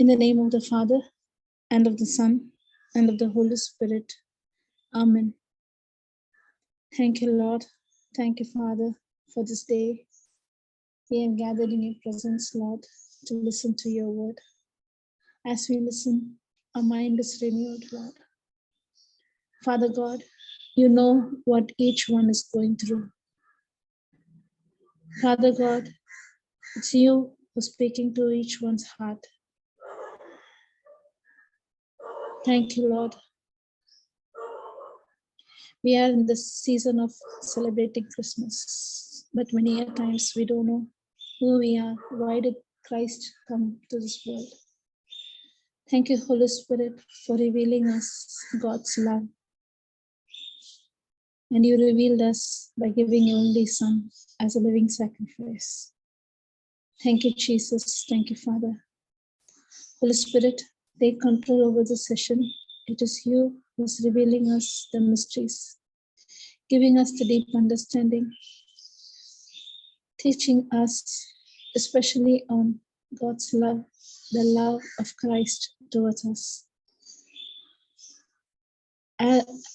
In the name of the Father, and of the Son, and of the Holy Spirit. Amen. Thank you, Lord. Thank you, Father, for this day. We have gathered in your presence, Lord, to listen to your word. As we listen, our mind is renewed, Lord. Father God, you know what each one is going through. Father God, it's you who's speaking to each one's heart. Thank you, Lord. We are in the season of celebrating Christmas, but many a times we don't know who we are. Why did Christ come to this world? Thank you, Holy Spirit, for revealing us God's love. And you revealed us by giving your only Son as a living sacrifice. Thank you, Jesus. Thank you, Father. Holy Spirit, take control over the session. It is you who's revealing us the mysteries, giving us the deep understanding, teaching us especially on God's love, the love of Christ towards us.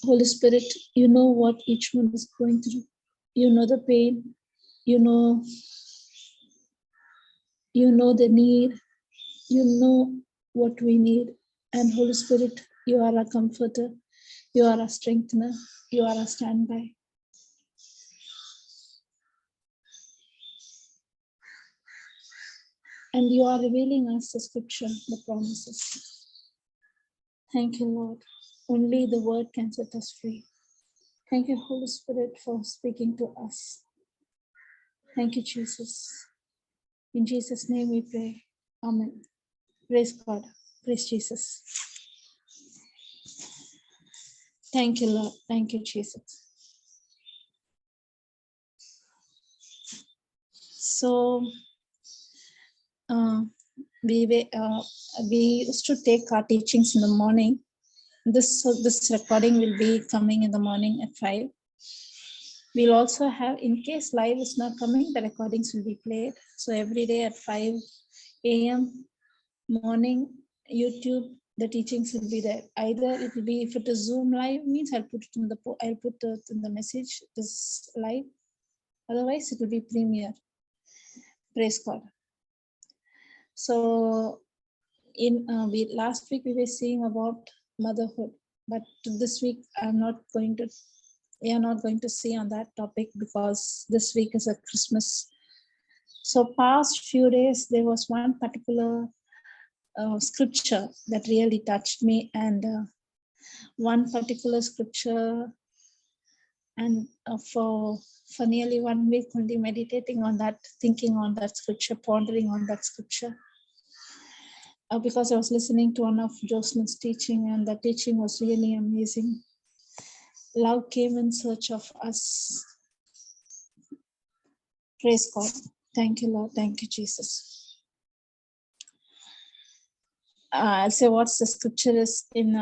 Holy Spirit, you know what each one is going through. You know the pain. You know the need. You know what we need. And Holy Spirit, you are our comforter. You are our strengthener. You are our standby. And you are revealing us the scripture, the promises. Thank you, Lord. Only the word can set us free. Thank you, Holy Spirit, for speaking to us. Thank you, Jesus. In Jesus' name we pray. Amen. Praise God. Praise Jesus. Thank you, Lord. Thank you, Jesus. So, we used to take our teachings in the morning. This recording will be coming in the morning at 5. We'll also have, in case live is not coming, the recordings will be played. So every day at 5 a.m. morning, YouTube, the teachings will be there. Either it will be, if it is Zoom live, means I'll put it in the message, this live. Otherwise, it will be premiere. Praise God. So last week we were seeing about motherhood, but this week we are not going to see on that topic because this week is a Christmas. So past few days there was one particular scripture that really touched me, and one particular scripture, and for nearly 1 week only meditating on that, thinking on that scripture, pondering on that scripture. Because I was listening to one of Jocelyn's teaching, and the teaching was really amazing. Love came in search of us. Praise God. Thank you, Lord. Thank you, Jesus. I'll say what's the scripture is in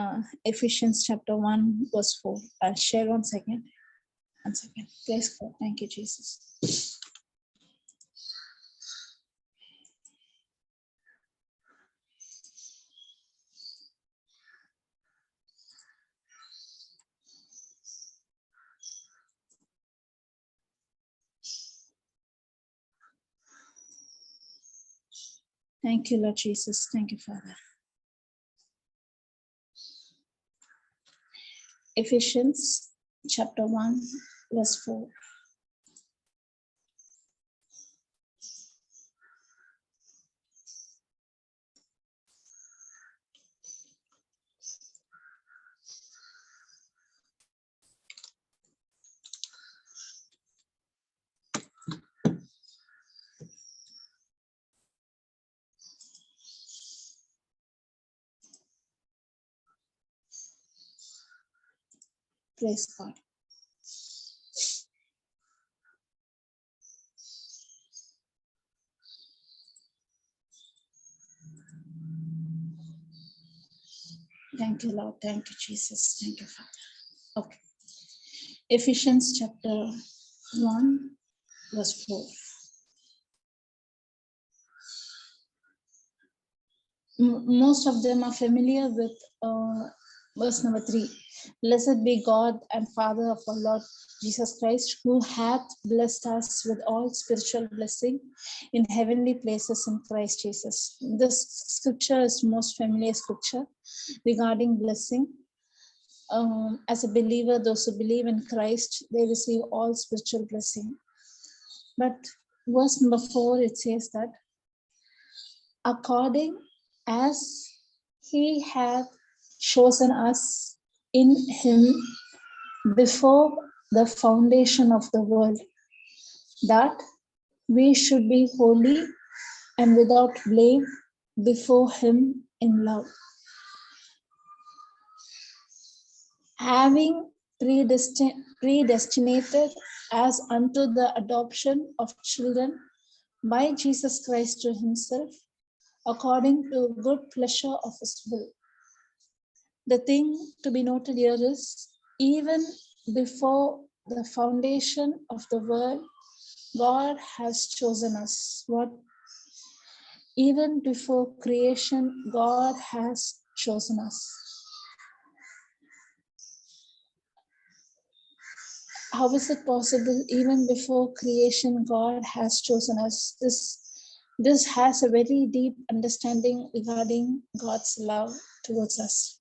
Ephesians chapter 1, verse 4. I'll share 1 second. 1 second. Praise God. Thank you, Jesus. Thank you, Lord Jesus. Thank you, Father. Ephesians chapter 1, verse 4. Praise God. Thank you, Lord. Thank you, Jesus. Thank you, Father. Okay. Ephesians chapter 1, verse 4. most of them are familiar with verse number 3. Blessed be God and Father of our Lord Jesus Christ, who hath blessed us with all spiritual blessing in heavenly places in Christ Jesus. This scripture is most familiar scripture regarding blessing. As a believer, those who believe in Christ, they receive all spiritual blessing. But verse number 4, it says that according as he hath chosen us in him before the foundation of the world, that we should be holy and without blame before him in love, having predestinated as unto the adoption of children by Jesus Christ to himself, according to good pleasure of his will. The thing to be noted here is, even before the foundation of the world, God has chosen us. What? Even before creation, God has chosen us. How is it possible? Even before creation, God has chosen us. This has a very deep understanding regarding God's love towards us.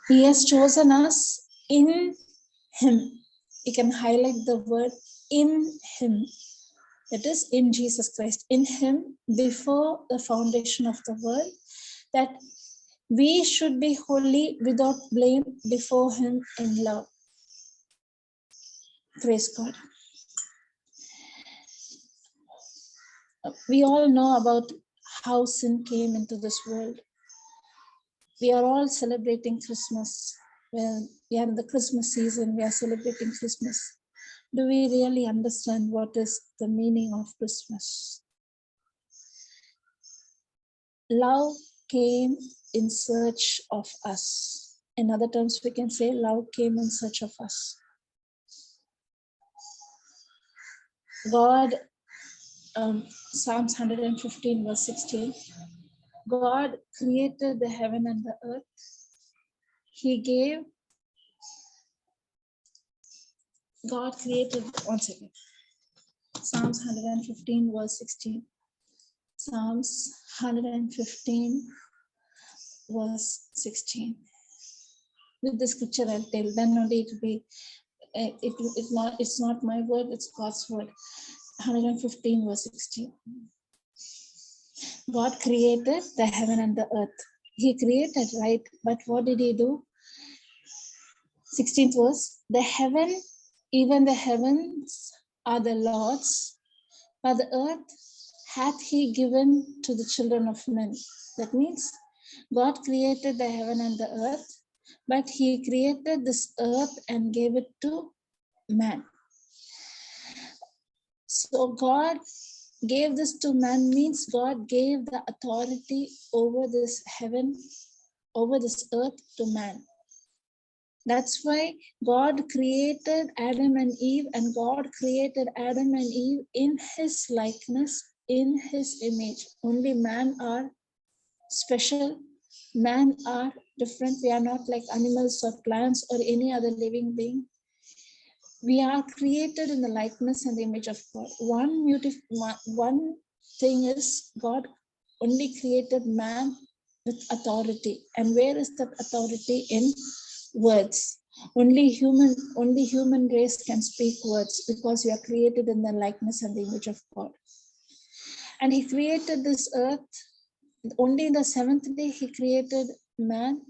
He has chosen us in him. You can highlight the word in him. That is in Jesus Christ. In him before the foundation of the world, that we should be holy without blame before him in love. Praise God. We all know about how sin came into this world. We are all celebrating Christmas. When we are in the Christmas season, we are celebrating Christmas. Do we really understand what is the meaning of Christmas? Love came in search of us. In other terms, we can say love came in search of us. God, Psalms 115 verse 16, God created the heaven and the earth. God created, one second, Psalms 115 verse 16. Psalms 115 verse 16. With the scripture I'll tell, then only it will be, it's not my word, it's God's word. 115 verse 16. God created the heaven and the earth. He created, right? But what did he do? 16th verse, the heaven, even the heavens are the Lord's, but the earth hath he given to the children of men. That means God created the heaven and the earth, but he created this earth and gave it to man. So God gave this to man means God gave the authority over this heaven, over this earth to man. That's why God created Adam and Eve, and God created Adam and Eve in his likeness, in his image. Only man are special. Man are different. We are not like animals or plants or any other living being. We are created in the likeness and the image of God. One thing is, God only created man with authority. And where is that authority? In words. Only human race can speak words, because we are created in the likeness and the image of God. And he created this earth. Only in the seventh day he created man.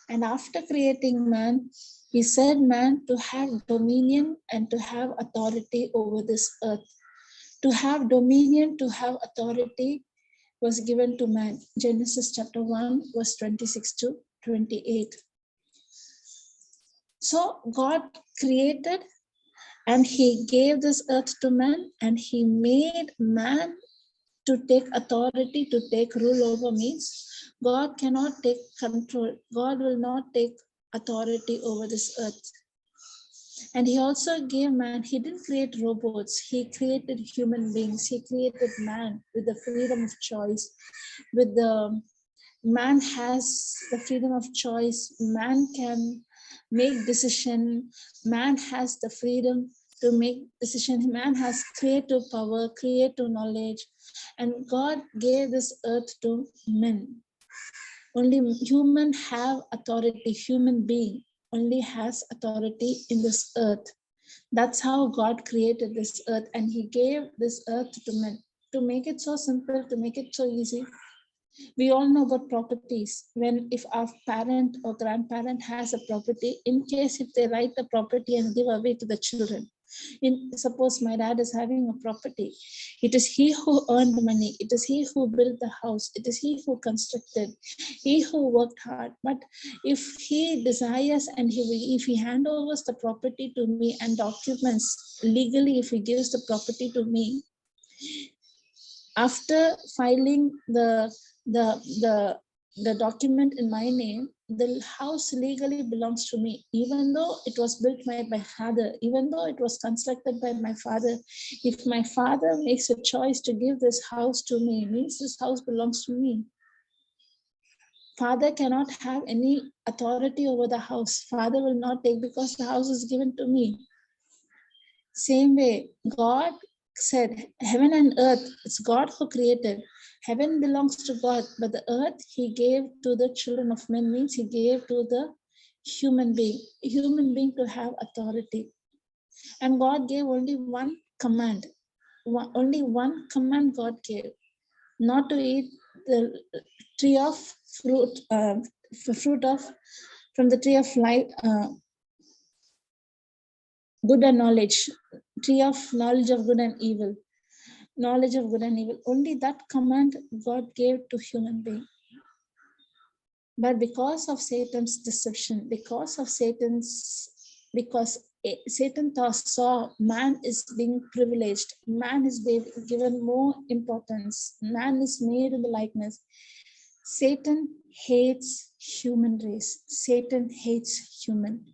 And after creating man, he said man to have dominion and to have authority over this earth. To have dominion, to have authority was given to man. Genesis chapter 1, verse 26 to 28. So God created and he gave this earth to man, and he made man to take authority, to take rule over. Means God cannot take control. God will not take authority over this earth. And he also gave man, he didn't create robots, he created human beings, he created man with the freedom of choice, with the man has the freedom of choice, man can make decision, man has the freedom to make decision, man has creative power, creative knowledge, and God gave this earth to men. Only human have authority, human being only has authority in this earth. That's how God created this earth, and he gave this earth to men. To make it so simple, to make it so easy, we all know about properties. When if our parent or grandparent has a property, in case if they write the property and give away to the children, suppose my dad is having a property, it is he who earned the money, it is he who built the house, it is he who constructed, he who worked hard. But if he desires and if he hand overs the property to me and documents legally, if he gives the property to me, after filing the document in my name, the house legally belongs to me, even though it was built by my father, even though it was constructed by my father. If my father makes a choice to give this house to me, means this house belongs to me. Father cannot have any authority over the house. Father will not take, because the house is given to me. Same way, God said, heaven and earth, it's God who created. Heaven belongs to God, but the earth he gave to the children of men, means he gave to the human being to have authority. And God gave only one command. Only one command God gave, not to eat the tree of fruit, from the tree of life, good and knowledge, tree of knowledge of good and evil. Knowledge of good and evil. Only that command God gave to human being. But because of Satan's deception, because Satan saw man is being privileged, man is given more importance, man is made in the likeness. Satan hates human race. Satan hates human,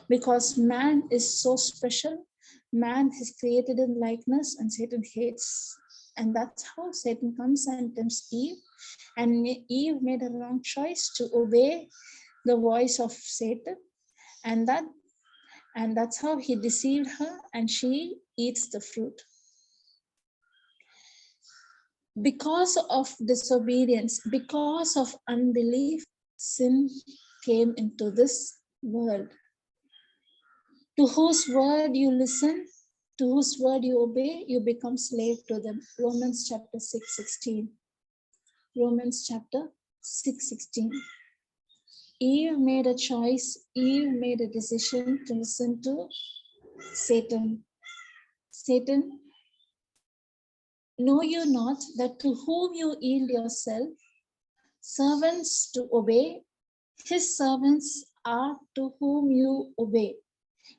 because man is so special. Man is created in likeness, and Satan hates. And that's how Satan comes and tempts Eve. And Eve made a wrong choice to obey the voice of Satan. And that's how he deceived her, and she eats the fruit. Because of disobedience, because of unbelief, sin came into this world. To whose word you listen, to whose word you obey, you become slave to them. Romans chapter 6:16. Romans chapter 6:16. Eve made a choice, Eve made a decision to listen to Satan. Satan, know you not that to whom you yield yourself, servants to obey, his servants are to whom you obey,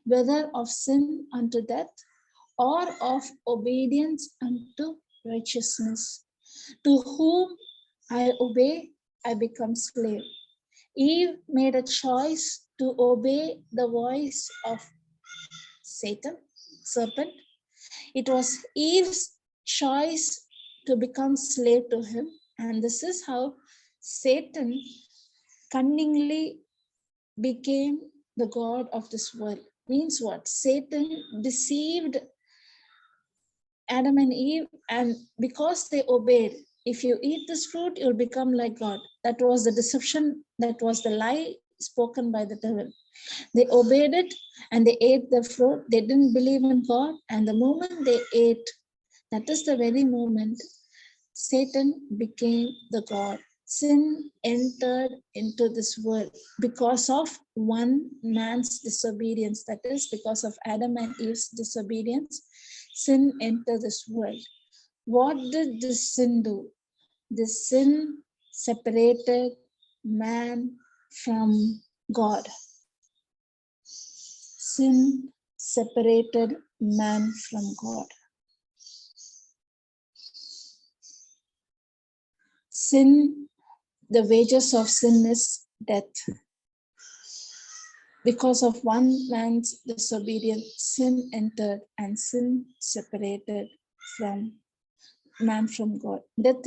whether of sin unto death or of obedience unto righteousness. To whom I obey, I become slave. Eve made a choice to obey the voice of Satan, serpent. It was Eve's choice to become slave to him. And this is how Satan cunningly became the god of this world. Means what? Satan deceived Adam and Eve, and because they obeyed, if you eat this fruit, you'll become like God. That was the deception, that was the lie spoken by the devil. They obeyed it and they ate the fruit. They didn't believe in God, and the moment they ate, that is the very moment Satan became the God. Sin entered into this world because of one man's disobedience. That is, because of Adam and Eve's disobedience, sin entered this world. What did this sin do? This sin separated man from God. Sin separated man from God. Sin, the wages of sin is death. Because of one man's disobedience, sin entered, and sin separated from man from God. Death,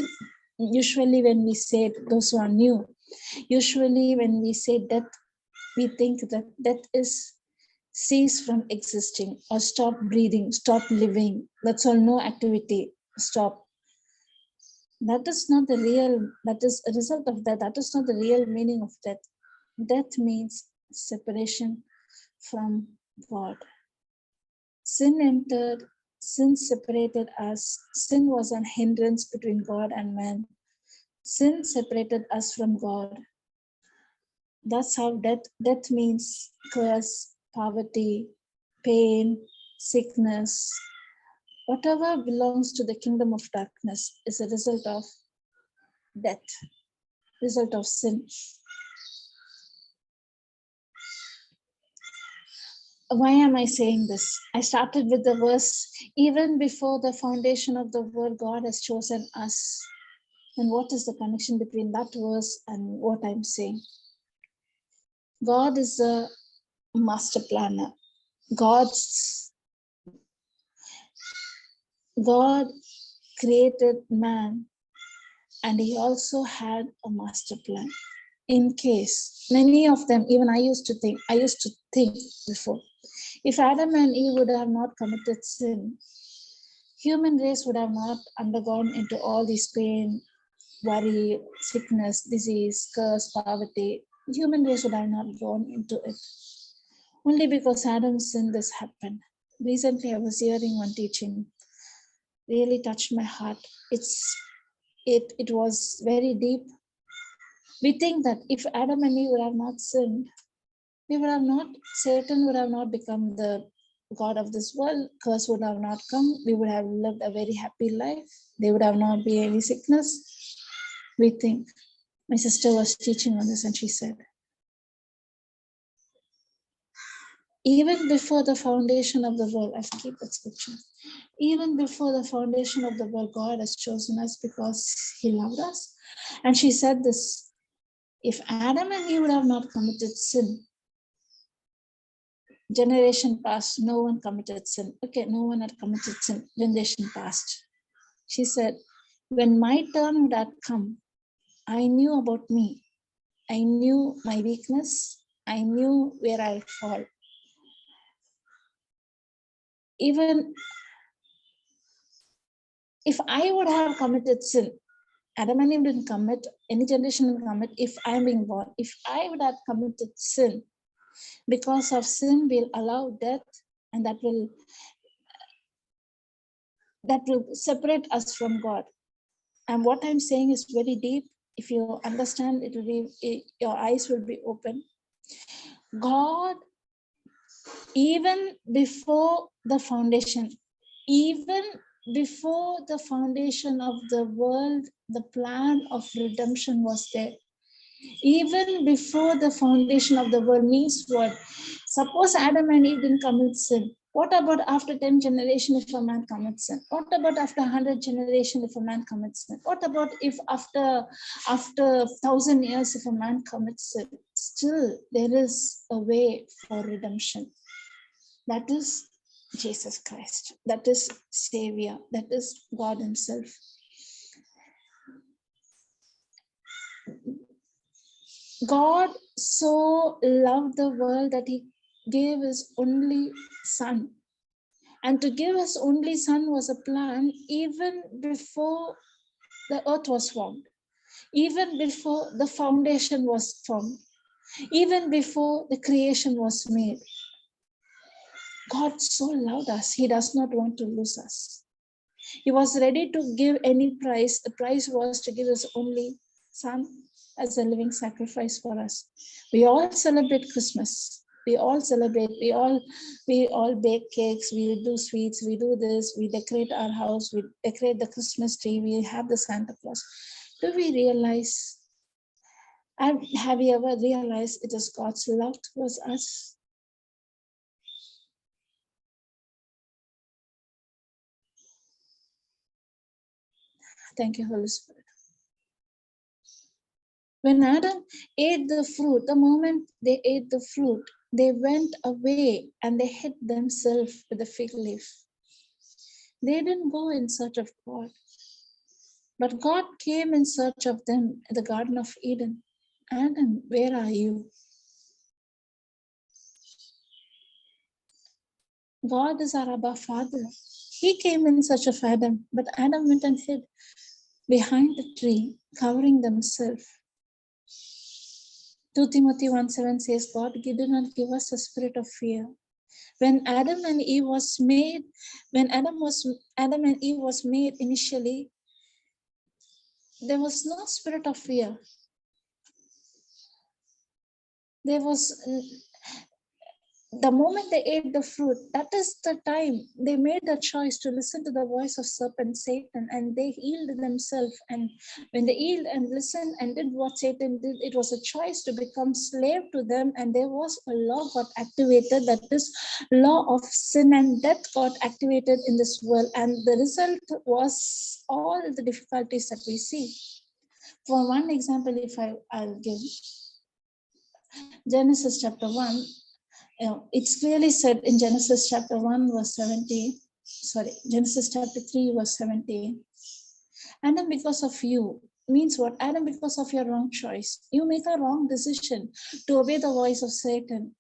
usually when we say it, those who are new, usually when we say death, we think that death is cease from existing or stop breathing, stop living. That's all, no activity, stop. That is not the real, that is a result of that. That is not the real meaning of death. Death means separation from God. Sin entered, sin separated us. Sin was an hindrance between God and man. Sin separated us from God. That's how death means curse, poverty, pain, sickness. Whatever belongs to the kingdom of darkness is a result of death, result of sin. Why am I saying this? I started with the verse, even before the foundation of the world, God has chosen us. And what is the connection between that verse and what I'm saying? God is a master planner. God created man, and he also had a master plan. In case, many of them, even I used to think before, if Adam and Eve would have not committed sin, human race would have not undergone into all this pain, worry, sickness, disease, curse, poverty. Human race would have not gone into it. Only because Adam sinned, this happened. Recently, I was hearing one teaching, really touched my heart. It was very deep. We think that if Adam and Eve would have not sinned, Satan would have not become the God of this world, curse would have not come, we would have lived a very happy life, there would have not been any sickness. We think. My sister was teaching on this and she said, even before the foundation of the world, I keep that scripture, even before the foundation of the world, God has chosen us because he loved us. And she said this, if Adam and Eve would have not committed sin, generation past, no one committed sin. Okay, no one had committed sin, generation past. She said, when my turn would have come, I knew about me. I knew my weakness. I knew where I'll fall. Even if I would have committed sin, Adam and Eve didn't commit, any generation didn't commit, if I'm being born, if I would have committed sin, because of sin will allow death, and that will separate us from God. And what I'm saying is very deep. If you understand, your eyes will be open. God, even before the foundation, even before the foundation of the world, the plan of redemption was there. Even before the foundation of the world means what? Suppose Adam and Eve didn't commit sin. What about after 10 generations if a man commits sin? What about after 100 generations if a man commits sin? What about if after 1,000 years if a man commits sin? Still, there is a way for redemption. That is Jesus Christ. That is Savior. That is God himself. God so loved the world that he gave his only son. And to give his only son was a plan even before the earth was formed, even before the foundation was formed, even before the creation was made. God so loved us. He does not want to lose us. He was ready to give any price. The price was to give his only son as a living sacrifice for us. We all celebrate Christmas. We all celebrate. We all bake cakes. We do sweets. We do this. We decorate our house. We decorate the Christmas tree. We have the Santa Claus. Do we realize? Have you ever realized it is God's love towards us? Thank you, Holy Spirit. When Adam ate the fruit, the moment they ate the fruit, They went away and they hid themselves with a fig leaf. They didn't go in search of God, but God came in search of them in the Garden of Eden. Adam, where are you? God is our Abba Father. He came in search of Adam, but Adam went and hid behind the tree, covering themselves. 2 Timothy 1:7 says, God did not give us a spirit of fear. When Adam and Eve was made initially, there was no spirit of fear. There was the moment they ate the fruit, that is the time they made the choice to listen to the voice of serpent Satan, and they yielded themselves. And when they yielded and listened and did what Satan did, it was a choice to become slave to them, and there was a law got activated, that is law of sin and death got activated in this world, and the result was all the difficulties that we see. For one example, if I'll give Genesis chapter 1, it's clearly said in Genesis chapter 1 verse 17, Genesis chapter 3 verse 17. Adam, because of you, means what? Adam, because of your wrong choice, you make a wrong decision to obey the voice of Satan,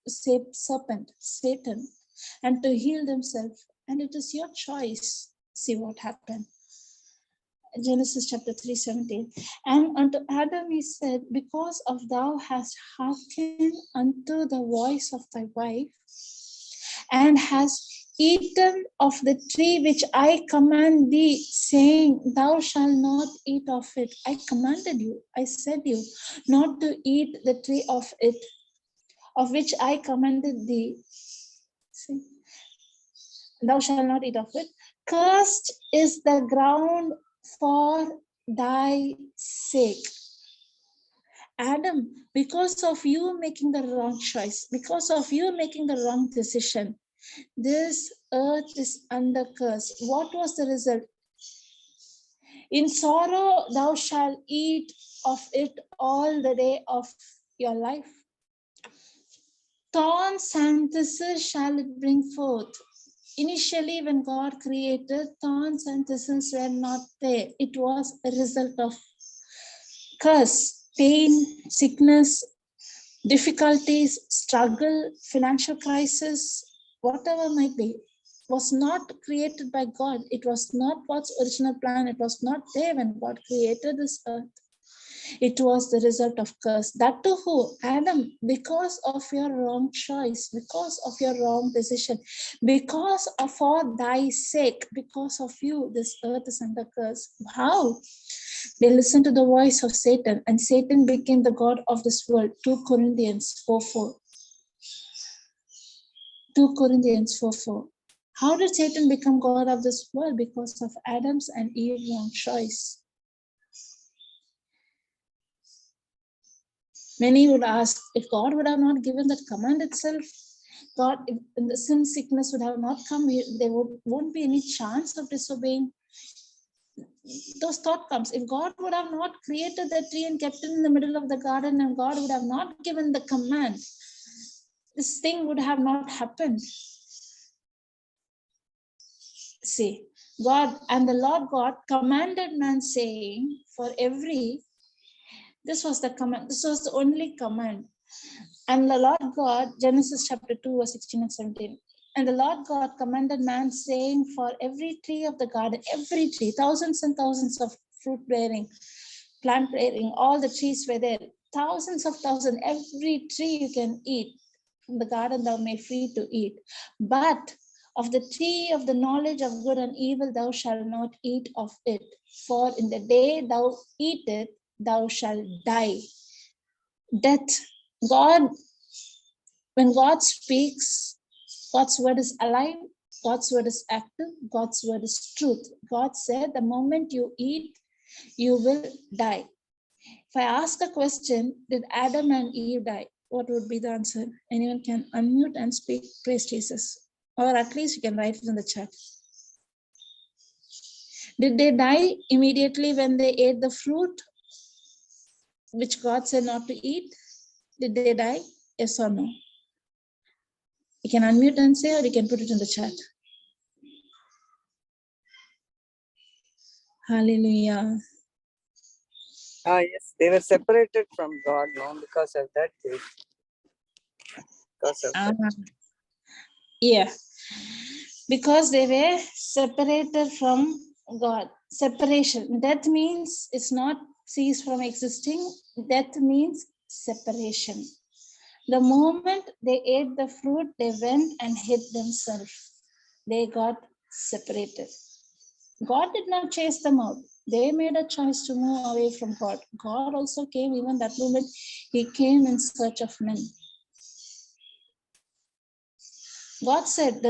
and to heal themselves. And it is your choice. See what happened. Genesis chapter 3:17. And unto Adam he said, because of thou hast hearkened unto the voice of thy wife, and hast eaten of the tree which I command thee, saying, thou shalt not eat of it. I commanded you, I said you, not to eat the tree of it, of which I commanded thee. See? Thou shalt not eat of it. Cursed is the ground for thy sake. Adam, because of you making the wrong choice, because of you making the wrong decision, this earth is under curse. What was the result? In sorrow thou shalt eat of it all the day of your life. Thorns and thistles shall it bring forth. Initially, when God created, thorns and thistles were not there. It was a result of curse, pain, sickness, difficulties, struggle, financial crisis, whatever might be, was not created by God. It was not God's original plan. It was not there when God created this earth. It was the result of curse. That to who? Adam, because of your wrong choice, because of your wrong decision, because of for thy sake, because of you, this earth is under curse. How? They listened to the voice of Satan, and Satan became the god of this world. 2 Corinthians 4:4. 2 Corinthians 4:4. How did Satan become god of this world? Because of Adam's and Eve's wrong choice. Many would ask, if God would have not given that command itself, God, if the sin sickness would have not come, there won't be any chance of disobeying. Those thought comes, if God would have not created the tree and kept it in the middle of the garden, and God would have not given the command, this thing would have not happened. See, God and the Lord God commanded man, saying, for every, this was the command, this was the only command. And the Lord God, Genesis chapter 2, verse 16 and 17. And the Lord God commanded man, saying, for every tree of the garden, every tree, thousands and thousands of fruit bearing, plant bearing, all the trees were there, thousands of thousands, every tree you can eat. From the garden thou may free to eat. But of the tree of the knowledge of good and evil, thou shalt not eat of it. For in the day thou eat it, thou shalt die. Death. God, when God speaks, God's word is alive, God's word is active, God's word is truth. God said, the moment you eat, you will die. If I ask a question, did Adam and Eve die? What would be the answer? Anyone can unmute and speak, praise Jesus. Or at least you can write it in the chat. Did they die immediately when they ate the fruit, which God said not to eat? Did they die? Yes or no? You can unmute and say, or you can put it in the chat. Hallelujah. Yes, they were separated from God, no, because of that. Yeah. Because they were separated from God. Separation. Death means it's not cease from existing. Death means separation. The moment they ate the fruit, they went and hid themselves. They got separated. God did not chase them out. They made a choice to move away from God. God also came, even that moment, he came in search of men. God said,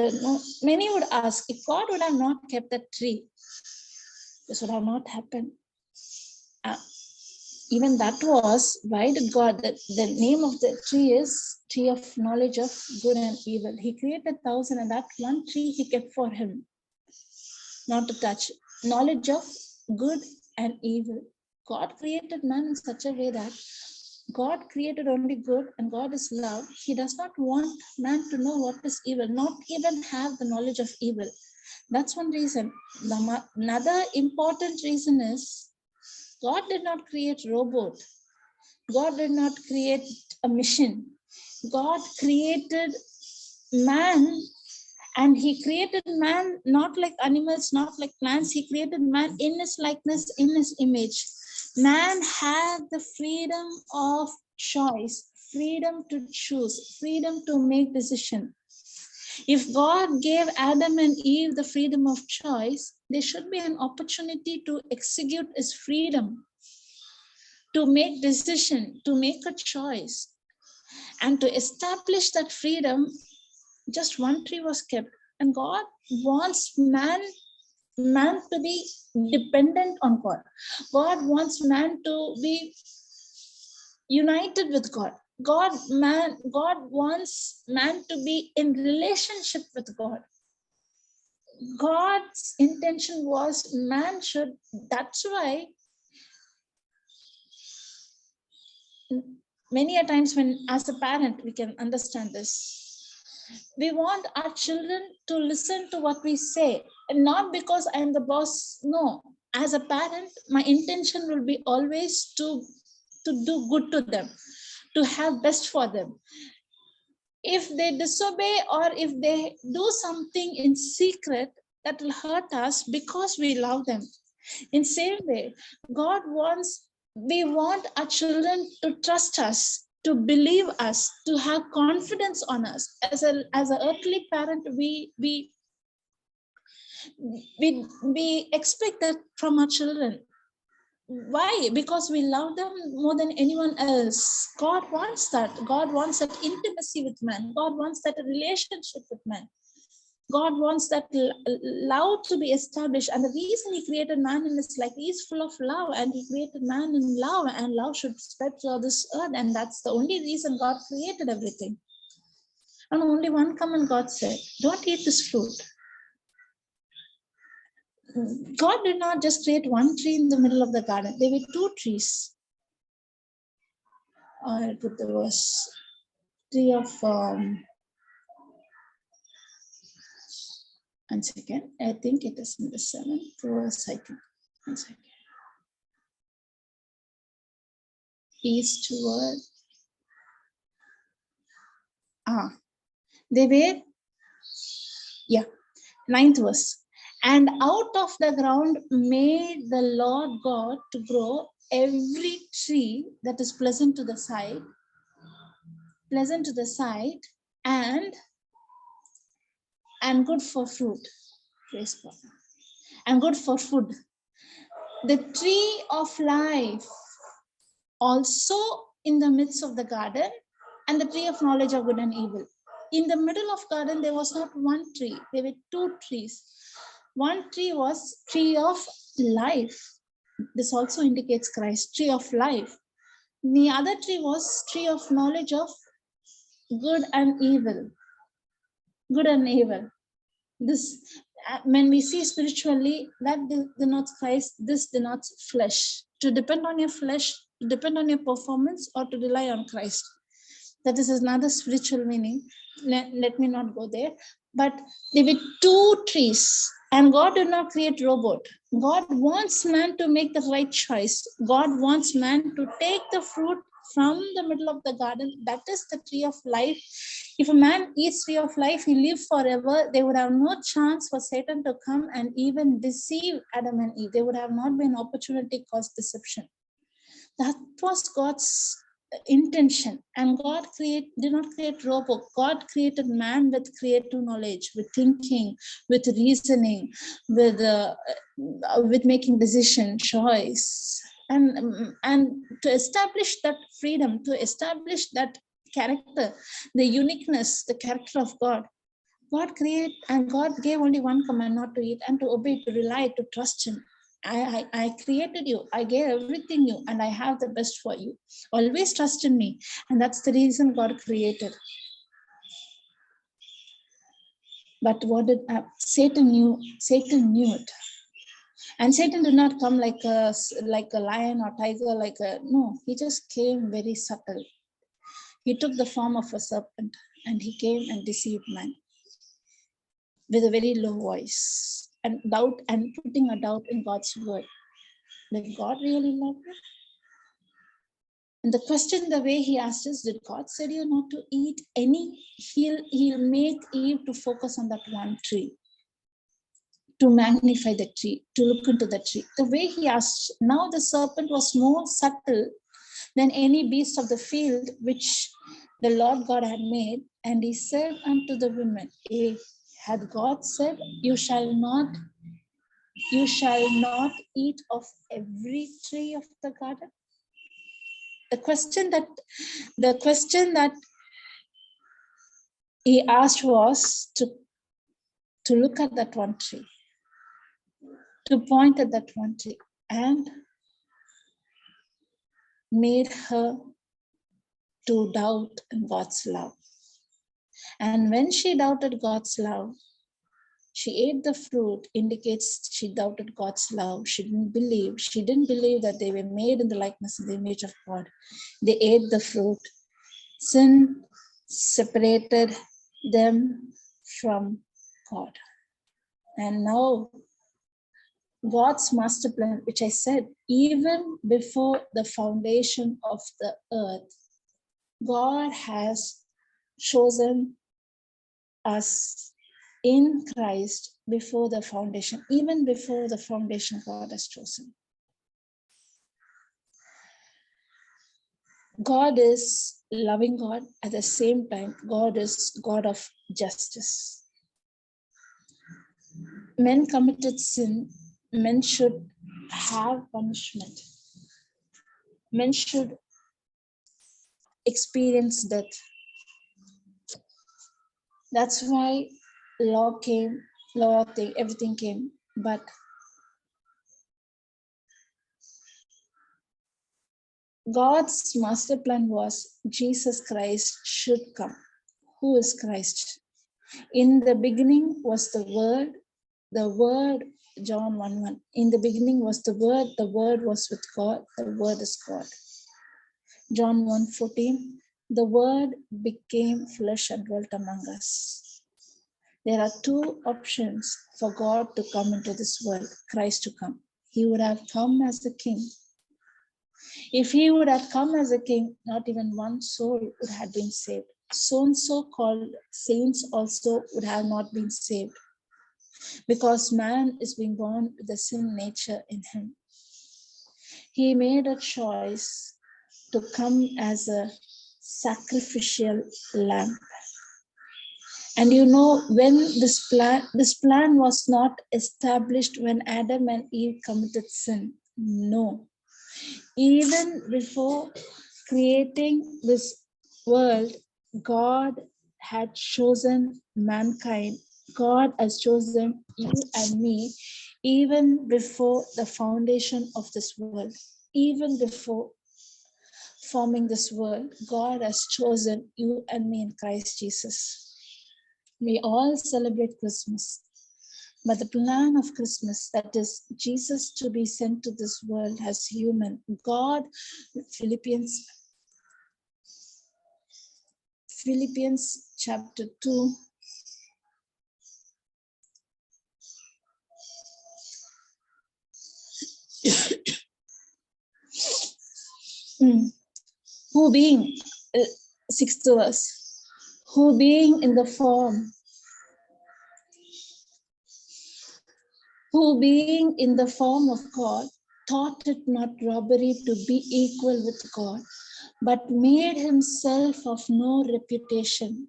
many would ask, if God would have not kept that tree, this would have not happened. Even that was, why did God, the name of the tree is tree of knowledge of good and evil. He created 1,000 and that one tree he kept for him, not to touch. Knowledge of good and evil. God created man in such a way that God created only good and God is love. He does not want man to know what is evil, not even have the knowledge of evil. That's one reason. Another important reason is God did not create robot. God did not create a machine. God created man, and he created man not like animals, not like plants. He created man in his likeness, in his image. Man had the freedom of choice, freedom to choose, freedom to make decision. If God gave Adam and Eve the freedom of choice, there should be an opportunity to execute his freedom, to make decision, to make a choice. And to establish that freedom, just one tree was kept. And God wants man to be dependent on God. God wants man to be united with God. God wants man to be in relationship with God. God's intention was man should, that's why many a times when as a parent we can understand this. We want our children to listen to what we say, and not because I am the boss. No, as a parent, my intention will be always to do good to them, to have best for them. If they disobey or if they do something in secret, that will hurt us because we love them. In same way, we want our children to trust us, to believe us, to have confidence on us. As an earthly parent, we expect that from our children. Why? Because we love them more than anyone else. God wants that. God wants that intimacy with man. God wants that relationship with man. God wants that love to be established. And the reason he created man in his life, he is full of love, and he created man in love, and love should spread throughout this earth. And that's the only reason God created everything. And only one command God said, don't eat this fruit. God did not just create one tree in the middle of the garden. There were two trees. I'll put the verse. Tree of... one second. I think it is in the 7th verse. One second. Eastward. They were, 9th verse. And out of the ground made the Lord God to grow every tree that is pleasant to the sight, and good for fruit. Praise God. And good for food. The tree of life also in the midst of the garden, and the tree of knowledge of good and evil. In the middle of garden, there was not one tree. There were two trees. One tree was tree of life. This also indicates Christ, tree of life. The other tree was tree of knowledge of good and evil. Good and evil. This, when we see spiritually, that denotes Christ, this denotes flesh. To depend on your flesh, to depend on your performance, or to rely on Christ. That is another spiritual meaning. Let me not go there. But there were two trees, and God did not create robot. God wants man to make the right choice. God wants man to take the fruit from the middle of the garden. That is the tree of life. If a man eats tree of life, he live forever. They would have no chance for Satan to come and even deceive Adam and Eve. There would have not been opportunity cause deception. That was God's intention. And God did not create robot. God created man with creative knowledge, with thinking, with reasoning, with making decision, choice. And to establish that freedom, to establish that character, the uniqueness, the character of God. God created, and God gave only one command: not to eat and to obey, to rely, to trust Him. I created you, I gave everything you, and I have the best for you. Always trust in me. And that's the reason God created. But what did Satan knew? Satan knew it. And Satan did not come like a lion or tiger, no, he just came very subtle. He took the form of a serpent and he came and deceived man with a very low voice and putting a doubt in God's word. Did God really love you? And the question, the way he asked is, did God said you not to eat any? He'll make Eve to focus on that one tree, to magnify the tree, to look into the tree. The way he asked, now the serpent was more subtle than any beast of the field which the Lord God had made. And he said unto the women, had God said, you shall not eat of every tree of the garden? The question that he asked was to look at that one tree, to point at that one tree, and made her to doubt God's love. And when she doubted God's love, she ate the fruit, indicates she doubted God's love. She didn't believe that they were made in the likeness and the image of God. They ate the fruit. Sin separated them from God. And now God's master plan, which I said, even before the foundation of the earth, God has chosen us in Christ before the foundation. Even before the foundation, God has chosen. God is loving God. At the same time, God is God of justice. Men committed sin. Men should have punishment. Men should experience death. That's why law came, everything came. But God's master plan was Jesus Christ should come. Who is Christ? In the beginning was the Word, John 1:1. In the beginning was the Word was with God, the Word is God. John 1:14, the Word became flesh and dwelt among us. There are two options for God to come into this world, Christ to come. He would have come as a king. If he would have come as a king, not even one soul would have been saved. So-called saints also would have not been saved, because man is being born with the sin nature in him. He made a choice to come as a sacrificial lamb. And you know, when this plan was not established when Adam and Eve committed sin. No. Even before creating this world, God had chosen mankind. God has chosen you and me even before the foundation of this world. Even before forming this world, God has chosen you and me in Christ Jesus. We all celebrate Christmas. But the plan of Christmas, that is Jesus to be sent to this world as human, God, Philippians Philippians chapter 2. Who being, sixth verse, who being in the form of God, thought it not robbery to be equal with God, but made himself of no reputation,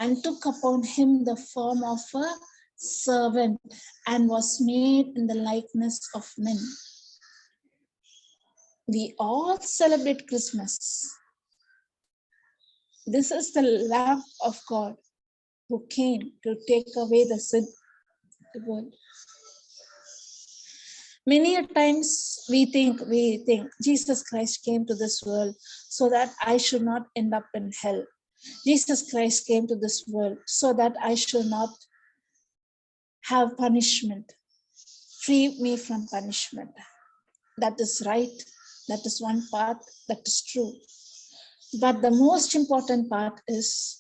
and took upon him the form of a servant, and was made in the likeness of men. We all celebrate Christmas. This is the Lamb of God who came to take away the sin of the world. Many a times we think Jesus Christ came to this world so that I should not end up in hell. Jesus Christ came to this world so that I should not have punishment. Free me from punishment. That is right. That is one part. That is true. But the most important part is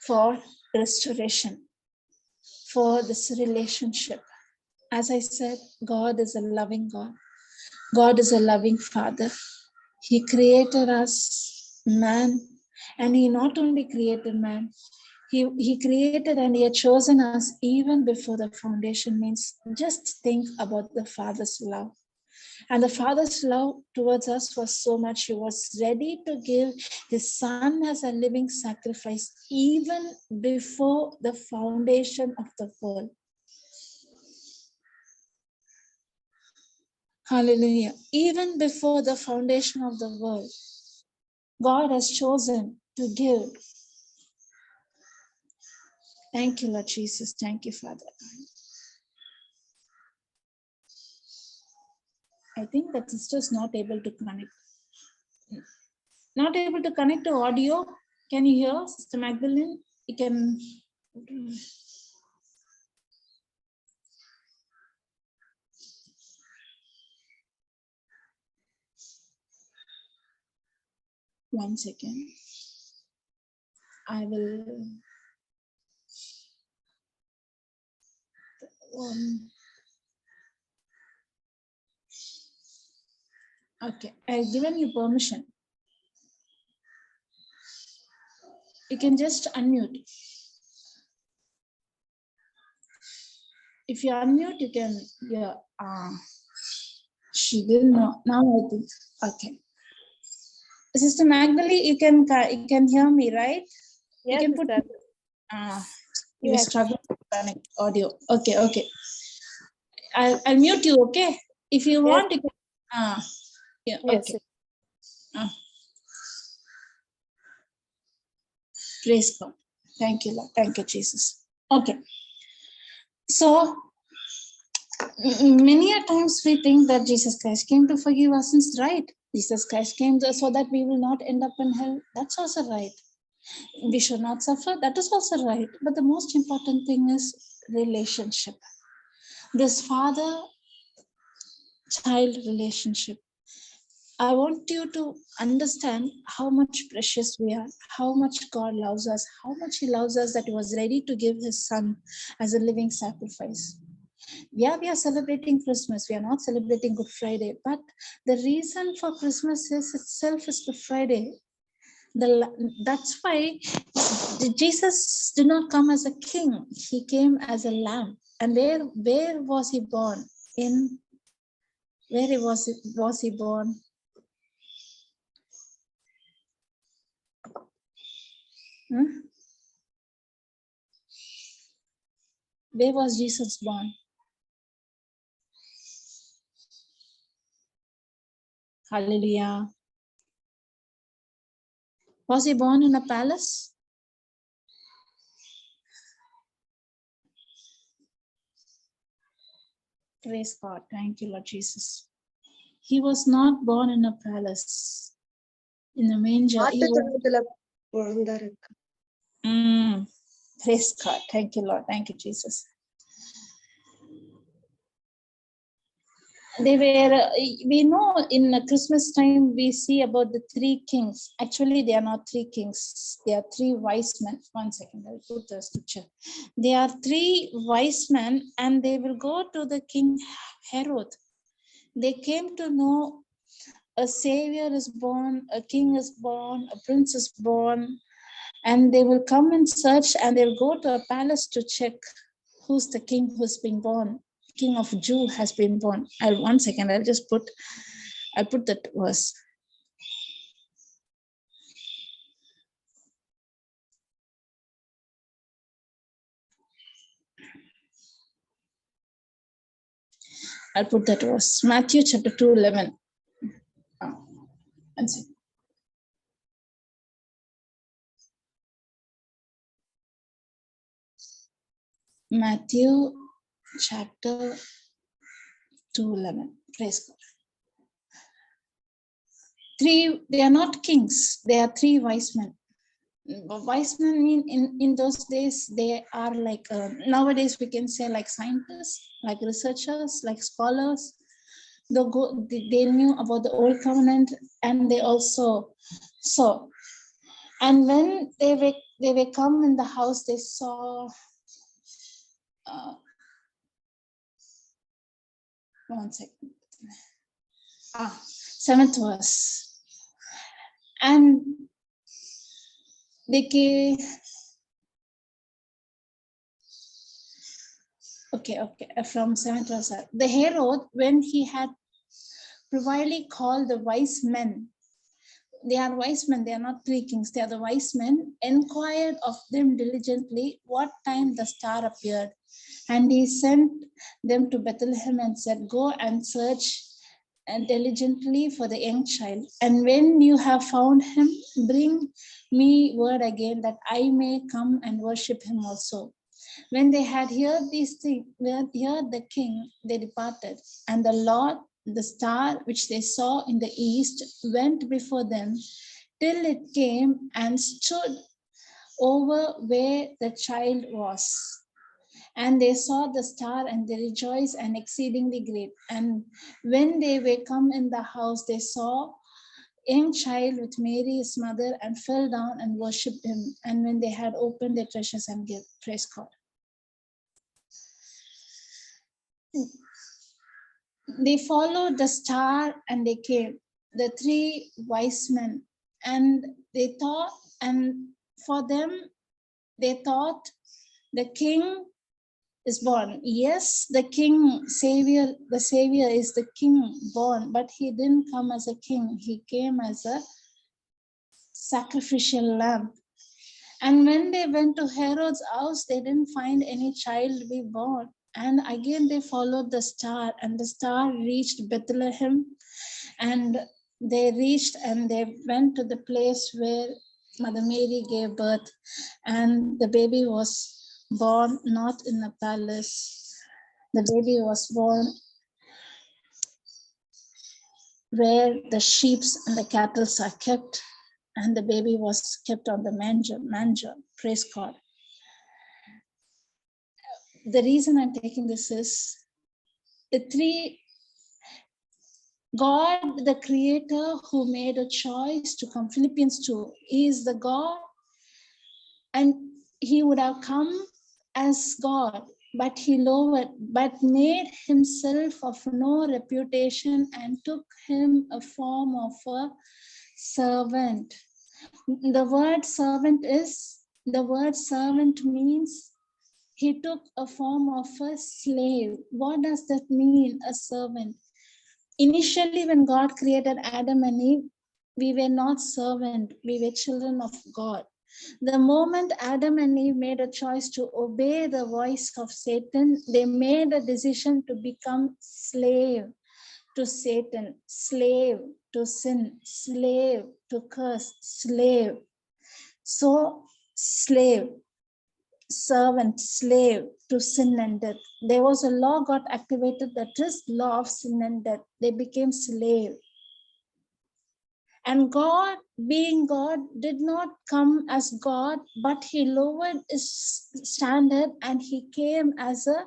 for restoration, for this relationship. As I said, God is a loving God. God is a loving Father. He created us, man, and He not only created man, He created and He had chosen us even before the foundation. Means just think about the Father's love. And the Father's love towards us was so much, He was ready to give His Son as a living sacrifice even before the foundation of the world. Hallelujah. Even before the foundation of the world, God has chosen to give. Thank you, Lord Jesus. Thank you, Father. I think that sister is not able to connect. Not able to connect to audio. Can you hear, Sister Magdalene? You can. One second. I will. Okay, I've given you permission. You can just unmute. If you unmute, you can. Yeah. She didn't know. Now I think. Okay. Sister Magdalene, you can hear me, right? Yes, you can put. You yes. struggle to connect audio. Okay. I'll mute you. Okay. If you want, you can. Yeah. Yes. Okay. Praise God. Thank you, Lord. Thank you, Jesus. Okay. So many a times we think that Jesus Christ came to forgive our sins, right? Jesus Christ came so that we will not end up in hell. That's also right. We should not suffer. That is also right. But the most important thing is relationship. This father-child relationship. I want you to understand how much precious we are, how much God loves us, how much He loves us that He was ready to give His Son as a living sacrifice. Yeah, we are celebrating Christmas. We are not celebrating Good Friday. But the reason for Christmas itself is Good Friday. That's why Jesus did not come as a king. He came as a lamb. And where was He born? Where was He born? Where was Jesus born? Hallelujah. Was He born in a palace? Praise God. Thank you, Lord Jesus. He was not born in a palace, in a manger. Praise God. Thank you, Lord. Thank you, Jesus. they were, we know in Christmas time, we see about the three kings. Actually, they are not three kings. They are three wise men. 1 second, I'll put the scripture. They are three wise men and they will go to the king Herod. They came to know a savior is born, a king is born, a prince is born, and they will come and search and they'll go to a palace to check who's the king who's been born. King of Jew has been born. I'll 1 second, I'll put that verse. I'll put that verse. Matthew chapter 2:11. One second. Matthew chapter 2:11. Praise God. They are not kings, they are three wise men. Wise men mean in those days, they are like, nowadays we can say like scientists, like researchers, like scholars. They knew about the old covenant and they also saw. And when they were come in the house, they saw, 1 second. 7th verse. And they gave, from 7th verse. The Herod, when he had privily called the wise men, they are wise men, they are not three kings, they are the wise men, inquired of them diligently what time the star appeared. And he sent them to Bethlehem and said, go and search diligently for the young child. And when you have found him, bring me word again that I may come and worship him also. When they had heard these things, heard the king, they departed. And the Lord, the star which they saw in the east, went before them till it came and stood over where the child was. And they saw the star and they rejoiced and exceedingly great. And when they were come in the house, they saw a young child with Mary, his mother, and fell down and worshipped him. And when they had opened their treasures and gave, praise God. They followed the star and they came, the three wise men, and they thought, and for them, they thought the king is born. Yes, the savior is the king born, but he didn't come as a king. He came as a sacrificial lamb. And when they went to Herod's house, they didn't find any child to be born. And again, they followed the star, and the star reached Bethlehem. And they reached and they went to the place where Mother Mary gave birth. And the baby was born not in a palace. The baby was born where the sheep and the cattle are kept. And the baby was kept on the manger. Praise God. The reason I'm taking this is God, the creator who made a choice to come, Philippians 2, he is the God, and he would have come as God, but he lowered, but made himself of no reputation and took him a form of a servant. The word servant means he took a form of a slave. What does that mean, a servant? Initially, when God created Adam and Eve, we were not servants, we were children of God. The moment Adam and Eve made a choice to obey the voice of Satan, they made a decision to become slave to Satan, slave to sin, slave to curse, slave. So, slave, servant, slave to sin and death. There was a law got activated, that is law of sin and death. They became slave. And God, being God, did not come as God, but he lowered his standard and he came as a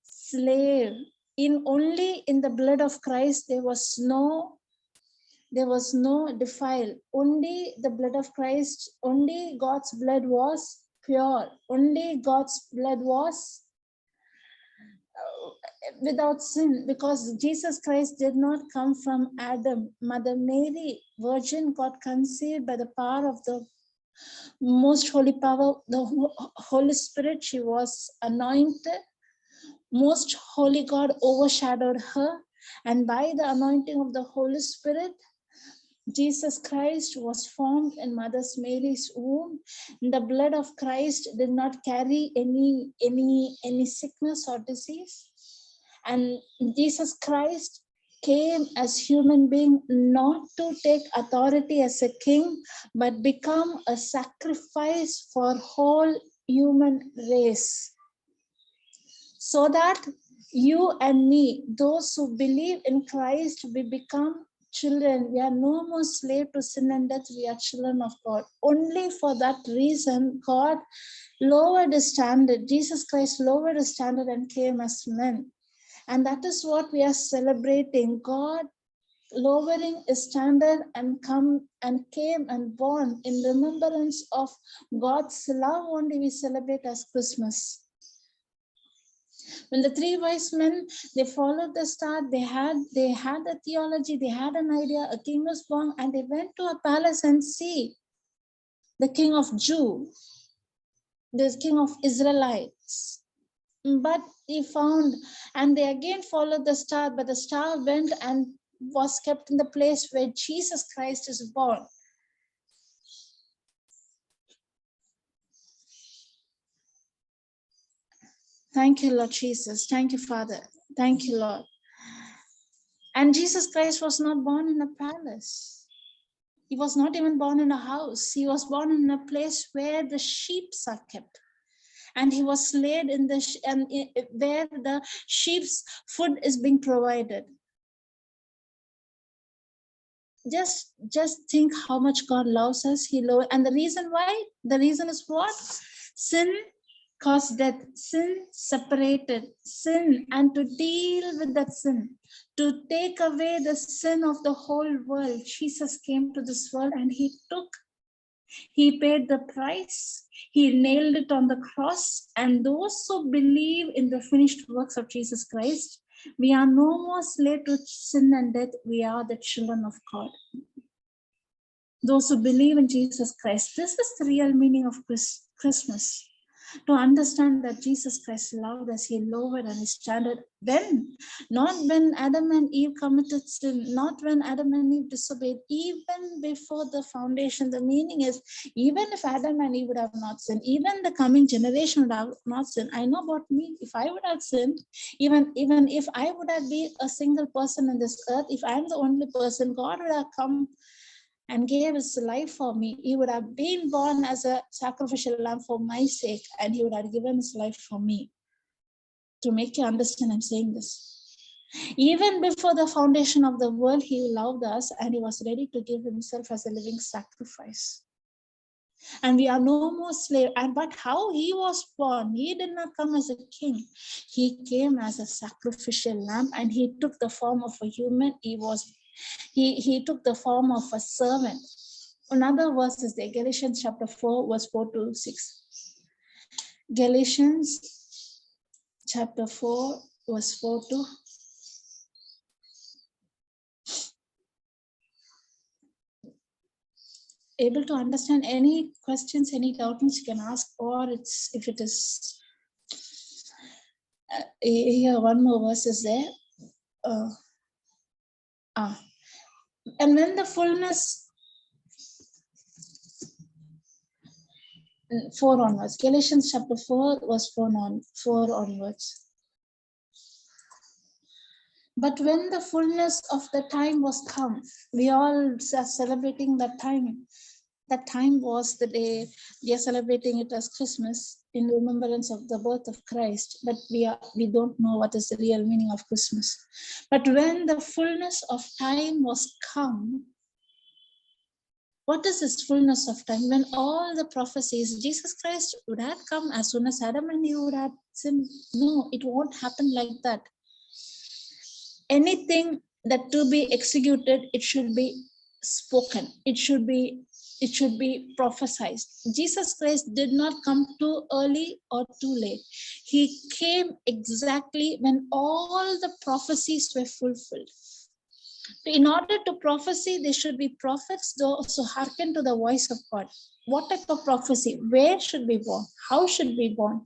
slave. only in the blood of Christ there was no defile. Only the blood of Christ, only God's blood was pure. Only God's blood was without sin, because Jesus Christ did not come from Adam. Mother Mary, virgin, got conceived by the power of the most holy power, the Holy Spirit. She was anointed. Most holy God overshadowed her, and by the anointing of the Holy Spirit, Jesus Christ was formed in Mother Mary's womb. The blood of Christ did not carry any sickness or disease. And Jesus Christ came as human being, not to take authority as a king, but become a sacrifice for whole human race. So that you and me, those who believe in Christ, we become children. We are no more slave to sin and death. We are children of God. Only for that reason, God lowered his standard. Jesus Christ lowered his standard and came as man. And that is what we are celebrating. God lowering his standard and came and born in remembrance of God's love. Only we celebrate as Christmas. When the three wise men, they followed the star, they had a theology, they had an idea, a king was born, and they went to a palace and see the king of Jew, the king of Israelites. But he found, and they again followed the star, but the star went and was kept in the place where Jesus Christ is born. Thank you, Lord Jesus. Thank you, Father. Thank you, Lord. And Jesus Christ was not born in a palace. He was not even born in a house. He was born in a place where the sheep are kept. And he was laid in where the sheep's food is being provided. Just think how much God loves us. And the reason why? The reason is what? Sin caused death. Sin separated. Sin, and to deal with that sin, to take away the sin of the whole world, Jesus came to this world and he paid the price. He nailed it on the cross. And those who believe in the finished works of Jesus Christ, we are no more slave to sin and death. We are the children of God. Those who believe in Jesus Christ. This is the real meaning of Christmas. To understand that Jesus Christ loved us, he lowered and his standard. Not when Adam and Eve committed sin, not when Adam and Eve disobeyed, even before the foundation. The meaning is, even if Adam and Eve would have not sinned, even the coming generation would have not sinned. I know about me, if I would have sinned, even if I would have been a single person in this earth, if I'm the only person, God would have come and gave his life for me. He would have been born as a sacrificial lamb for my sake, and he would have given his life for me. To make you understand, I'm saying this. Even before the foundation of the world, he loved us and he was ready to give himself as a living sacrifice. And we are no more slave. But how he was born? He did not come as a king. He came as a sacrificial lamb, and he took the form of a human. He took the form of a servant. Another verse is there, Galatians chapter 4, verse 4 to 6. Galatians chapter 4, verse 4 to. Able to understand? Any questions, any doubts you can ask, or if it is here, one more verse is there. And when the fullness, 4 onwards, Galatians chapter 4, verse 4 onwards. But when the fullness of the time was come, we all are celebrating that time. That time was the day we are celebrating it as Christmas in remembrance of the birth of Christ. But we don't know what is the real meaning of Christmas. But when the fullness of time was come, what is this fullness of time? When all the prophecies, Jesus Christ would have come as soon as Adam and Eve would have sinned. No, it won't happen like that. anything that to be executed, it should be spoken. It should be prophesied. Jesus Christ did not come too early or too late. He came exactly when all the prophecies were fulfilled. In order to prophecy, there should be prophets, those who hearken to the voice of God. What type of prophecy? Where should be born? How should be born?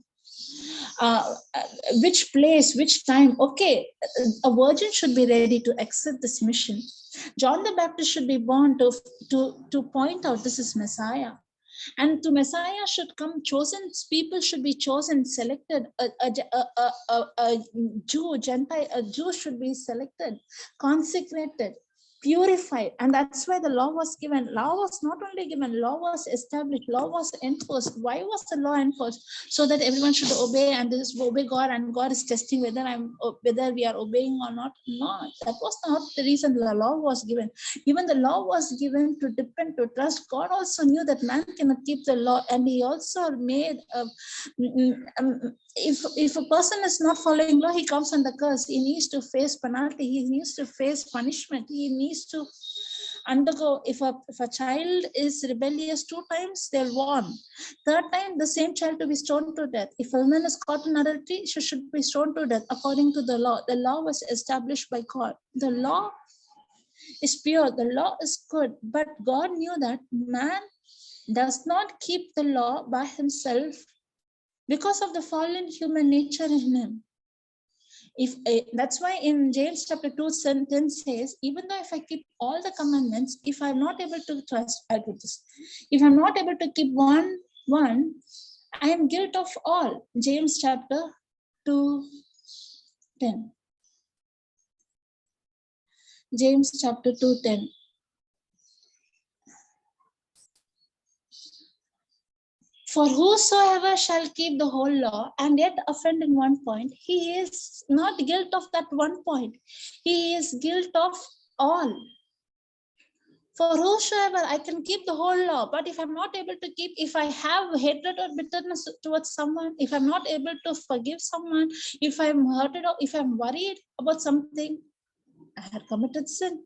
Which place, which time? Okay, a virgin should be ready to accept this mission. John the Baptist should be born to point out this is Messiah. And to Messiah should come chosen people, should be chosen, selected. A Jew, Gentile, a Jew should be selected, consecrated, purified. And that's why the law was given. Law was not only given, law was established, law was enforced. Why was the law enforced? So that everyone should obey, and this obey God, and God is testing whether we are obeying or not. No, that was not the reason the law was given. Even the law was given to depend, to trust. God also knew that man cannot keep the law, and he also made if a person is not following law, he comes under curse. He needs to face penalty. He needs to face punishment. He needs to undergo. If a child is rebellious 2 times, they'll warn. 3rd time, the same child to be stoned to death. If a woman is caught in adultery, she should be stoned to death according to the law. The law was established by God. The law is pure, the law is good, but God knew that man does not keep the law by himself because of the fallen human nature in him. That's why in James chapter 2:10 says, even though if I keep all the commandments, if I'm not able to trust, I'll put this. If I'm not able to keep one, I am guilty of all. James chapter 2:10. James chapter 2:10. For whosoever shall keep the whole law and yet offend in one point, he is not guilty of that one point. He is guilty of all. For whosoever, I can keep the whole law, but if I'm not able to keep, if I have hatred or bitterness towards someone, if I'm not able to forgive someone, if I'm hurted or if I'm worried about something, I had committed sin.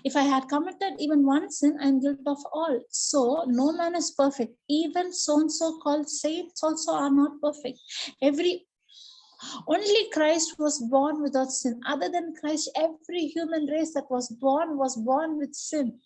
If I had committed even one sin, I am guilty of all. So no man is perfect. Even so-and-so called saints also are not perfect. Only Christ was born without sin. Other than Christ, every human race that was born with sin.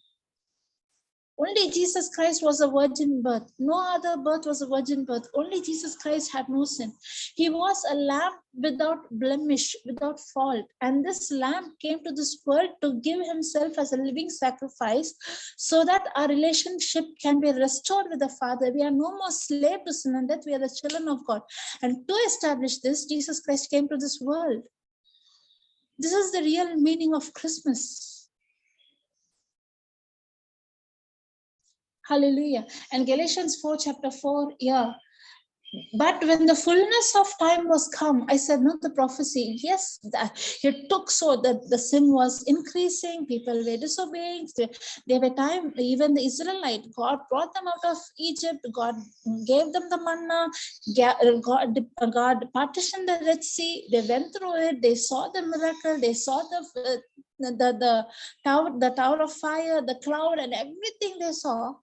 Only Jesus Christ was a virgin birth. No other birth was a virgin birth. Only Jesus Christ had no sin. He was a lamb without blemish, without fault. And this lamb came to this world to give himself as a living sacrifice so that our relationship can be restored with the Father. We are no more slave to sin and death. We are the children of God. And to establish this, Jesus Christ came to this world. This is the real meaning of Christmas. Hallelujah. And Galatians 4, chapter 4, yeah. But when the fullness of time was come, I said, not the prophecy. Yes, it took so that the sin was increasing. People were disobeying. There were time, even the Israelite, God brought them out of Egypt. God gave them the manna. God partitioned the Red Sea. They went through it. They saw the miracle. They saw the tower of fire, the cloud, and everything they saw.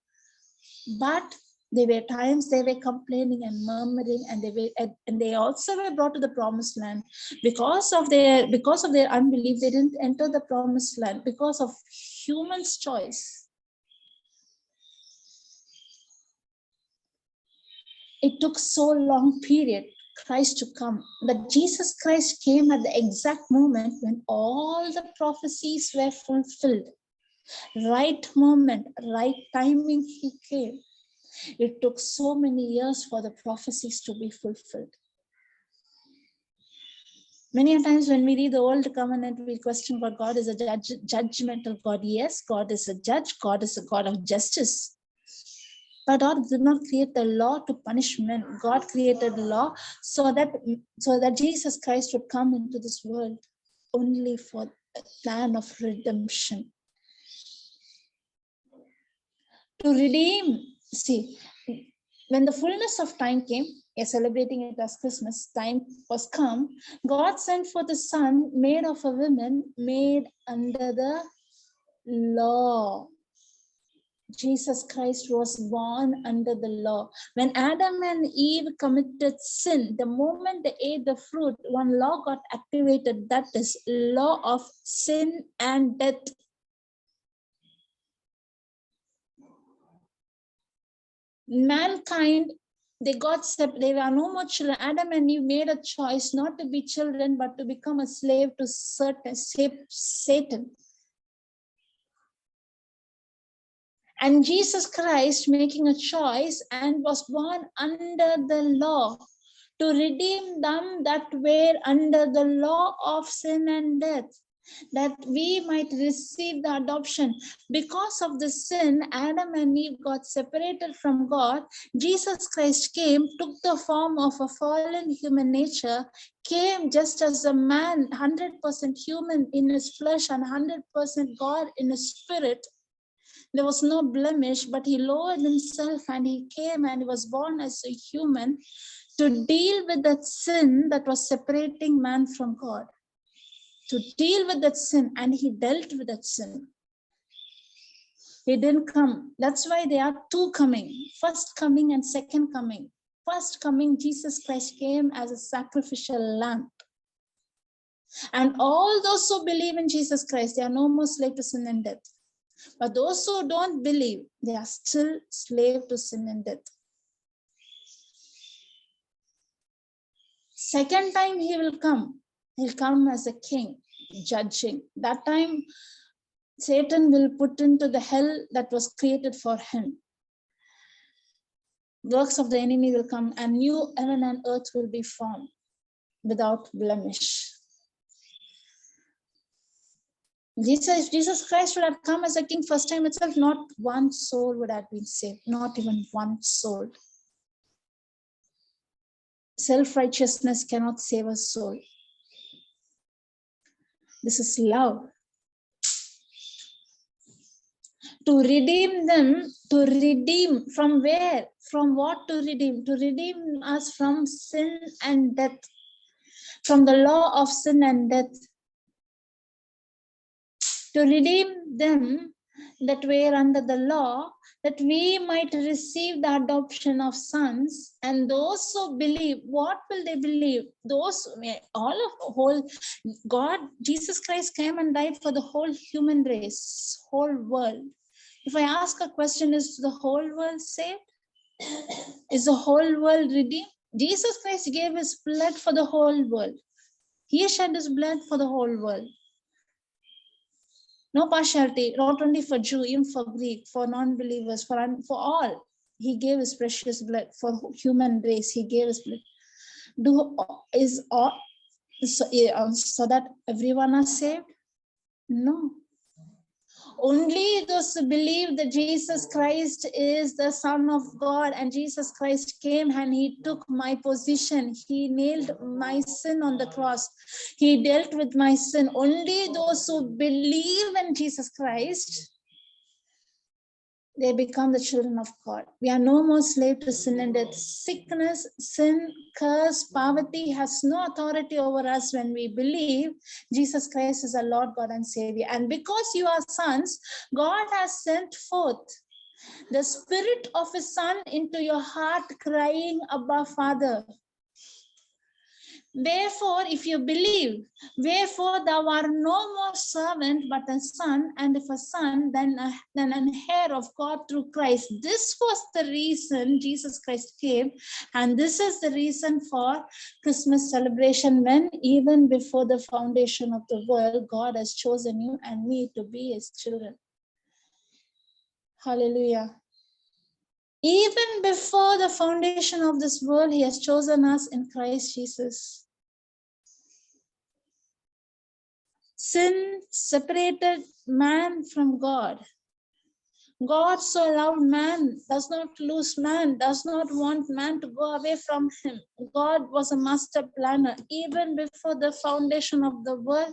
But there were times they were complaining and murmuring, and they also were brought to the promised land. Because of their unbelief, they didn't enter the promised land because of human's choice. It took so long period Christ to come, but Jesus Christ came at the exact moment when all the prophecies were fulfilled. Right moment, right timing, he came. It took so many years for the prophecies to be fulfilled. Many times when we read the Old Covenant, we question God. God is a judgmental God. Yes, God is a judge. God is a God of justice. But God did not create the law to punish men. God created the law so that Jesus Christ would come into this world only for a plan of redemption. To redeem, see, when the fullness of time came, celebrating it as Christmas, time was come. God sent forth a son made of a woman, made under the law. Jesus Christ was born under the law. When Adam and Eve committed sin, the moment they ate the fruit, one law got activated, that is law of sin and death. Mankind, they got separated. They were no more children. Adam and Eve made a choice not to be children, but to become a slave to Satan. And Jesus Christ making a choice and was born under the law to redeem them that were under the law of sin and death, that we might receive the adoption. Because of the sin, Adam and Eve got separated from God. Jesus Christ came, took the form of a fallen human nature, came just as a man, 100% human in his flesh and 100% God in his spirit. There was no blemish, but he lowered himself and he came and he was born as a human to deal with that sin that was separating man from God. To deal with that sin, and he dealt with that sin. He didn't come. That's why there are two coming, first coming and second coming. First coming, Jesus Christ came as a sacrificial lamb. And all those who believe in Jesus Christ, they are no more slave to sin and death. But those who don't believe, they are still slave to sin and death. Second time he will come. He'll come as a king, judging. That time, Satan will put into the hell that was created for him. Works of the enemy will come, and new heaven and earth will be formed without blemish. Jesus Christ would have come as a king first time itself, not one soul would have been saved, not even one soul. Self-righteousness cannot save a soul. This is love. To redeem them, to redeem from where? From what to redeem? To redeem us from sin and death, from the law of sin and death. To redeem them that were under the law, that we might receive the adoption of sons. And those who believe, what will they believe? Those, all of the whole, God, Jesus Christ came and died for the whole human race, whole world. If I ask a question, is the whole world saved? Is the whole world redeemed? Jesus Christ gave his blood for the whole world. He shed his blood for the whole world. No partiality, not only for Jew, even for Greek, for non-believers, for all. He gave his precious blood for human race. He gave his blood. So that everyone are saved? No. Only those who believe that Jesus Christ is the Son of God, and Jesus Christ came and he took my position. He nailed my sin on the cross. He dealt with my sin. Only those who believe in Jesus Christ, they become the children of God. We are no more slave to sin and death. Sickness, sin, curse, poverty has no authority over us when we believe Jesus Christ is our Lord, God, and Savior. And because you are sons, God has sent forth the Spirit of His Son into your heart, crying, Abba, Father. Wherefore, if you believe, wherefore thou art no more servant but a son, and if a son, then an heir of God through Christ. This was the reason Jesus Christ came, and this is the reason for Christmas celebration, when even before the foundation of the world, God has chosen you and me to be His children. Hallelujah. Even before the foundation of this world, He has chosen us in Christ Jesus. Sin separated man from God. God so loved man, does not lose man, does not want man to go away from Him. God was a master planner. Even before the foundation of the world,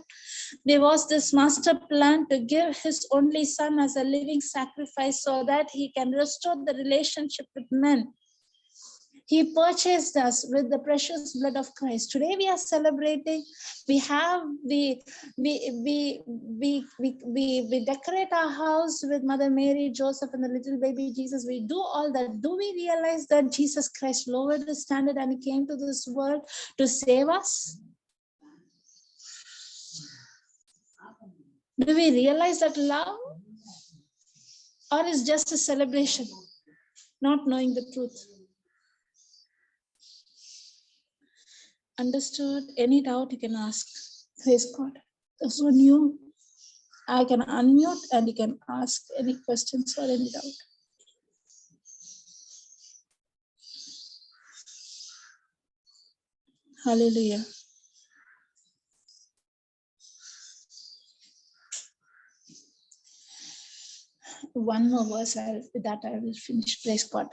there was this master plan to give His only Son as a living sacrifice so that He can restore the relationship with men. He purchased us with the precious blood of Christ. Today we are celebrating. We decorate our house with Mother Mary, Joseph, and the little baby Jesus. We do all that. Do we realize that Jesus Christ lowered the standard and he came to this world to save us? Do we realize that love? Or is just a celebration, not knowing the truth? Understood? Any doubt you can ask. Praise God. Those who knew, I can unmute and you can ask any questions or any doubt. Hallelujah. One more verse, with that I will finish. Praise God.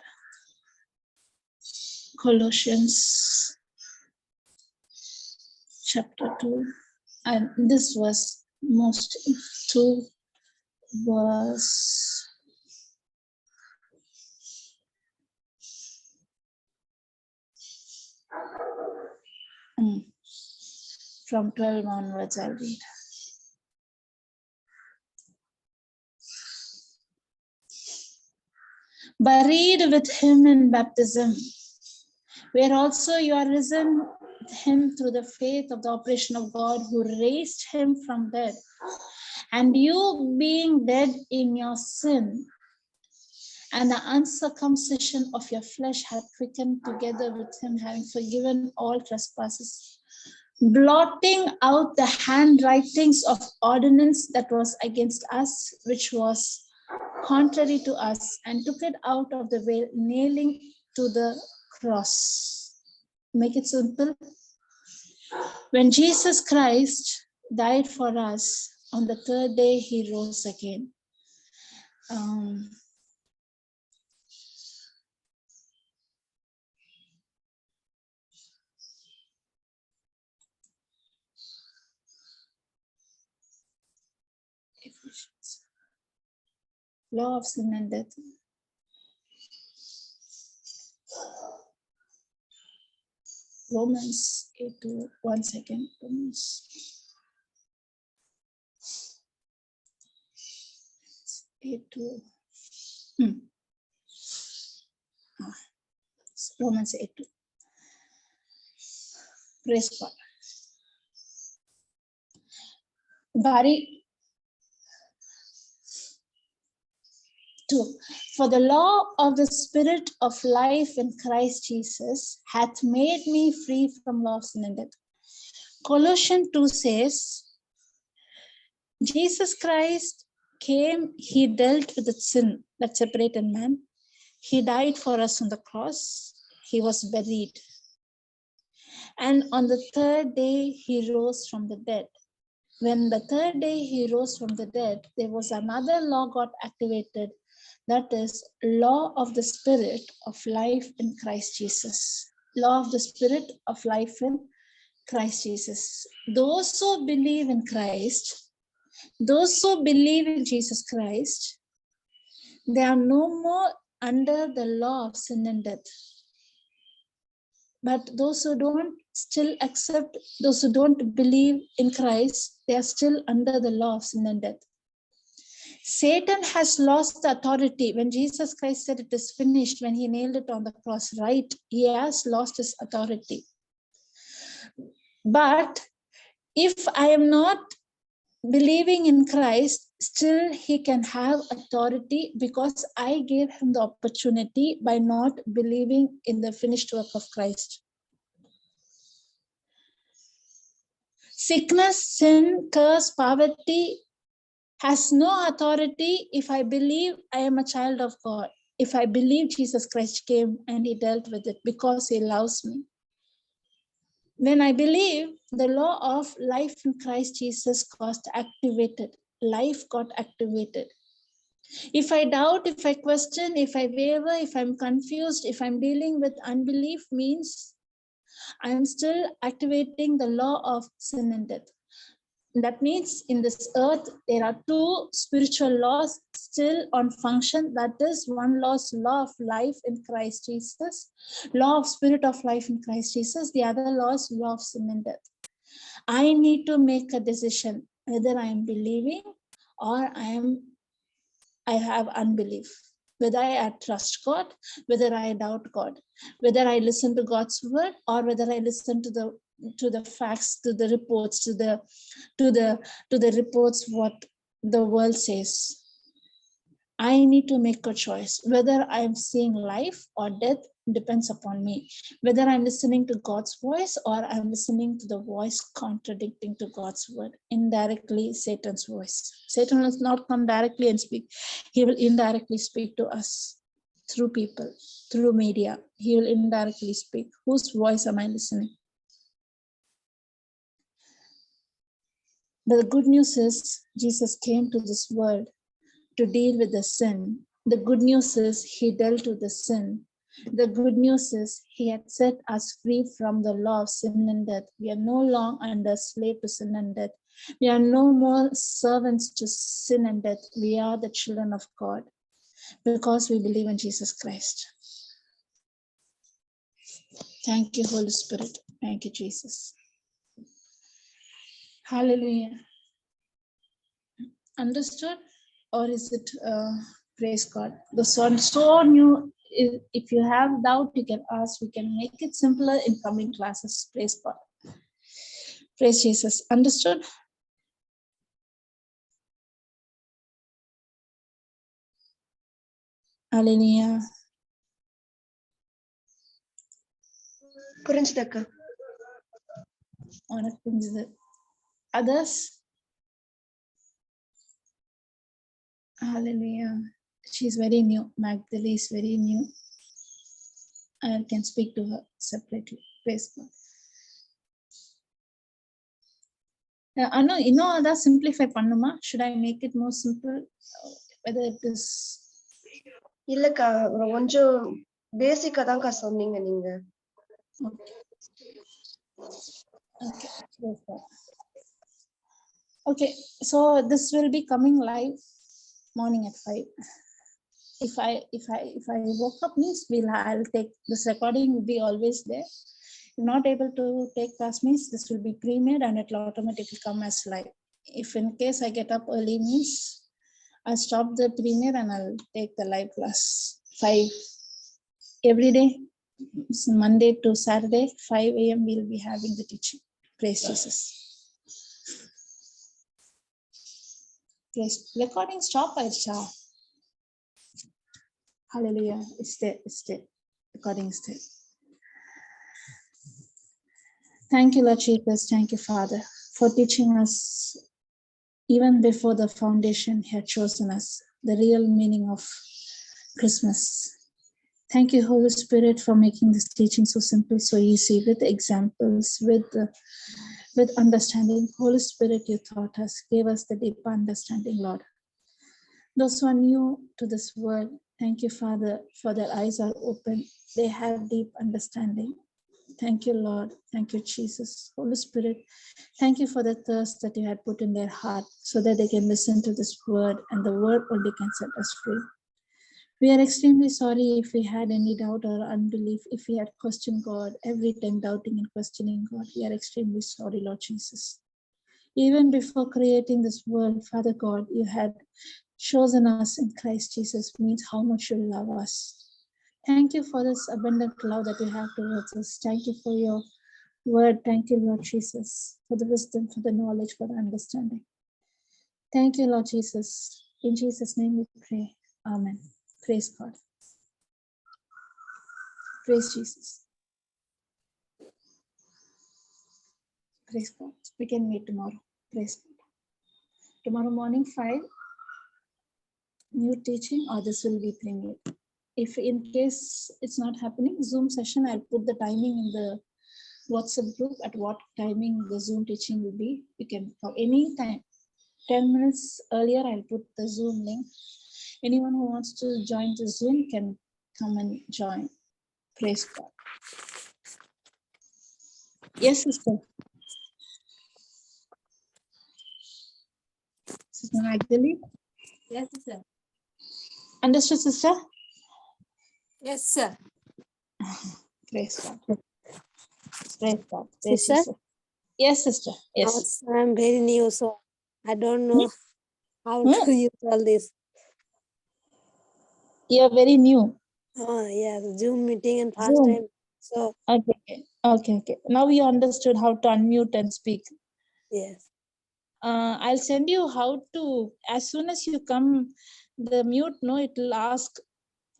Colossians chapter 2. And this was most 2 verse. From 12 onwards, I'll read. Buried with him in baptism, where also you are risen with him through the faith of the operation of God who raised him from dead. And you being dead in your sin and the uncircumcision of your flesh had quickened together with him, having forgiven all trespasses, blotting out the handwritings of ordinance that was against us, which was contrary to us, and took it out of the way, nailing to the cross. Make it simple. When Jesus Christ died for us, on the third day he rose again. Law of sin and death. Romans 8:2. 1 second. Romans 8:2. Romans 8:2. Praise God. Bari 2. For the law of the Spirit of life in Christ Jesus hath made me free from law of sin and death. Colossians 2 says, Jesus Christ came, he dealt with the sin that separated man. He died for us on the cross. He was buried. And on the third day, he rose from the dead. When the third day he rose from the dead, there was another law got activated. That is law of the Spirit of life in Christ Jesus. Law of the Spirit of life in Christ Jesus. Those who believe in Christ, those who believe in Jesus Christ, they are no more under the law of sin and death. But those who don't still accept, those who don't believe in Christ, they are still under the law of sin and death. Satan has lost the authority. When Jesus Christ said it is finished, when he nailed it on the cross, right? He has lost his authority. But if I am not believing in Christ, still he can have authority because I gave him the opportunity by not believing in the finished work of Christ. Sickness, sin, curse, poverty has no authority if I believe I am a child of God. If I believe Jesus Christ came and he dealt with it because he loves me. When I believe, the law of life in Christ Jesus got activated. Life got activated. If I doubt, if I question, if I waver, if I'm confused, if I'm dealing with unbelief, means I'm still activating the law of sin and death. That means in this earth, there are two spiritual laws still on function. That is, one law is law of life in Christ Jesus, law of spirit of life in Christ Jesus. The other law is law of sin and death. I need to make a decision whether I am believing or I have unbelief, whether I trust God, whether I doubt God, whether I listen to God's word or whether I listen to the facts, to the reports, to the reports what the world says. I need to make a choice. Whether I'm seeing life or death depends upon me. Whether I'm listening to God's voice or I'm listening to the voice contradicting to God's word, indirectly Satan's voice. Satan will not come directly and speak. He will indirectly speak to us through people, through media. He will indirectly speak. Whose voice am I listening? But the good news is Jesus came to this world to deal with the sin. The good news is he dealt with the sin. The good news is he had set us free from the law of sin and death. We are no longer under slave to sin and death. We are no more servants to sin and death. We are the children of God because we believe in Jesus Christ. Thank you, Holy Spirit. Thank you, Jesus. Hallelujah. Understood? Or is it praise God? The song so new. If you have doubt, you can ask. We can make it simpler in coming classes. Praise God. Praise Jesus. Understood? Hallelujah. புரிஞ்சுதக்கா. Others? Hallelujah. She's very new. Magdalene is very new. I can speak to her separately. Praise God. Anu, that simplify pannuma. Should I make it more simple? Whether it is இல்லக்கா கொஞ்சம் பேசிக்கா தான்க்கா சொன்னீங்க நீங்க. Okay, so this will be coming live morning at 5. If I woke up means I'll take this recording will be always there. If not able to take class means this will be pre-made and it will automatically come as live. If in case I get up early means I'll stop the pre-made and I'll take the live class 5 every day. Monday to Saturday 5 a.m. we'll be having the teaching. Praise Jesus. Praise. Recording stop Aisha. Hallelujah. It's there. Recording is there. Thank you, Lord Jesus. Thank you, Father, for teaching us even before the foundation had chosen us, the real meaning of Christmas. Thank you, Holy Spirit, for making this teaching so simple, so easy, with examples, with understanding. Holy Spirit, you taught us, gave us the deep understanding, Lord. Those who are new to this word, thank you, Father, for their eyes are open. They have deep understanding. Thank you, Lord. Thank you, Jesus. Holy Spirit, thank you for the thirst that you had put in their heart so that they can listen to this word and the word only can set us free. We are extremely sorry if we had any doubt or unbelief, if we had questioned God every time, doubting and questioning God. We are extremely sorry, Lord Jesus. Even before creating this world, Father God, you had chosen us in Christ Jesus, means how much you love us. Thank you for this abundant love that you have towards us. Thank you for your word. Thank you, Lord Jesus, for the wisdom, for the knowledge, for the understanding. Thank you, Lord Jesus. In Jesus' name we pray. Amen. Praise God. Praise Jesus. Praise God. We can meet tomorrow. Praise God. Tomorrow morning 5, new teaching, or this will be pre-made. If in case it's not happening, Zoom session, I'll put the timing in the WhatsApp group at what timing the Zoom teaching will be. You can for any time, 10 minutes earlier, I'll put the Zoom link. Anyone who wants to join the Zoom can come and join. Praise God. Yes, sister. Sister Magdalene. Yes, sir. Understood, sister? Yes, sir. Praise God. Praise God. Praise Sister? sister. Yes, sister. Yes. Also, I'm very new, so I don't know how Hmm? to use all this. You're very new. Oh, yeah, Zoom meeting and first Zoom. time. So, Okay. Okay. Now you understood how to unmute and speak. yes. I'll send you how to, as soon as you come, the mute, no, it will ask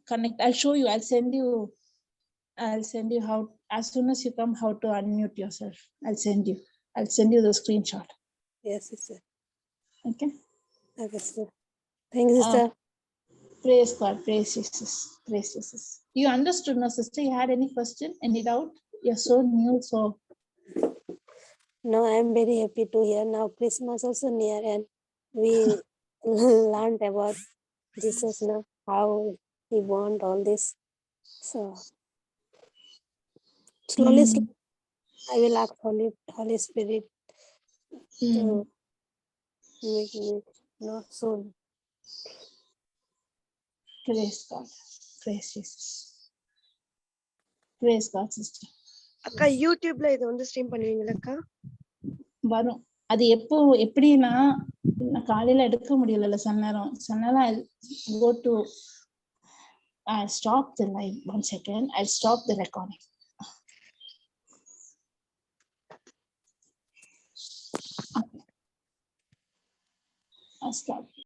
connect. I'll show you. I'll send you how, as soon as you come, how to unmute yourself. I'll send you the screenshot. Yes, sister. Okay. Okay, sister. Thank you, sister. Praise God. Praise Jesus. Praise Jesus. You understood, no, sister? You had any question? Any doubt? You're so new, so No, I'm very happy to hear now. Christmas also near, and we learned about Jesus now, how he want all this. So slowly, I will ask Holy Spirit to make me know soon. praise God. Praise Jesus. Praise God, sister. அக்கா யூடியூப்ல இது வந்து stream பண்ணுவீங்களா அக்கா? வரும். அது எப்படின்னா நான் காலையில எடுக்க முடியல சில நேரம் go to stop the live 1 second. I'll stop the recording. Okay. I'll stop.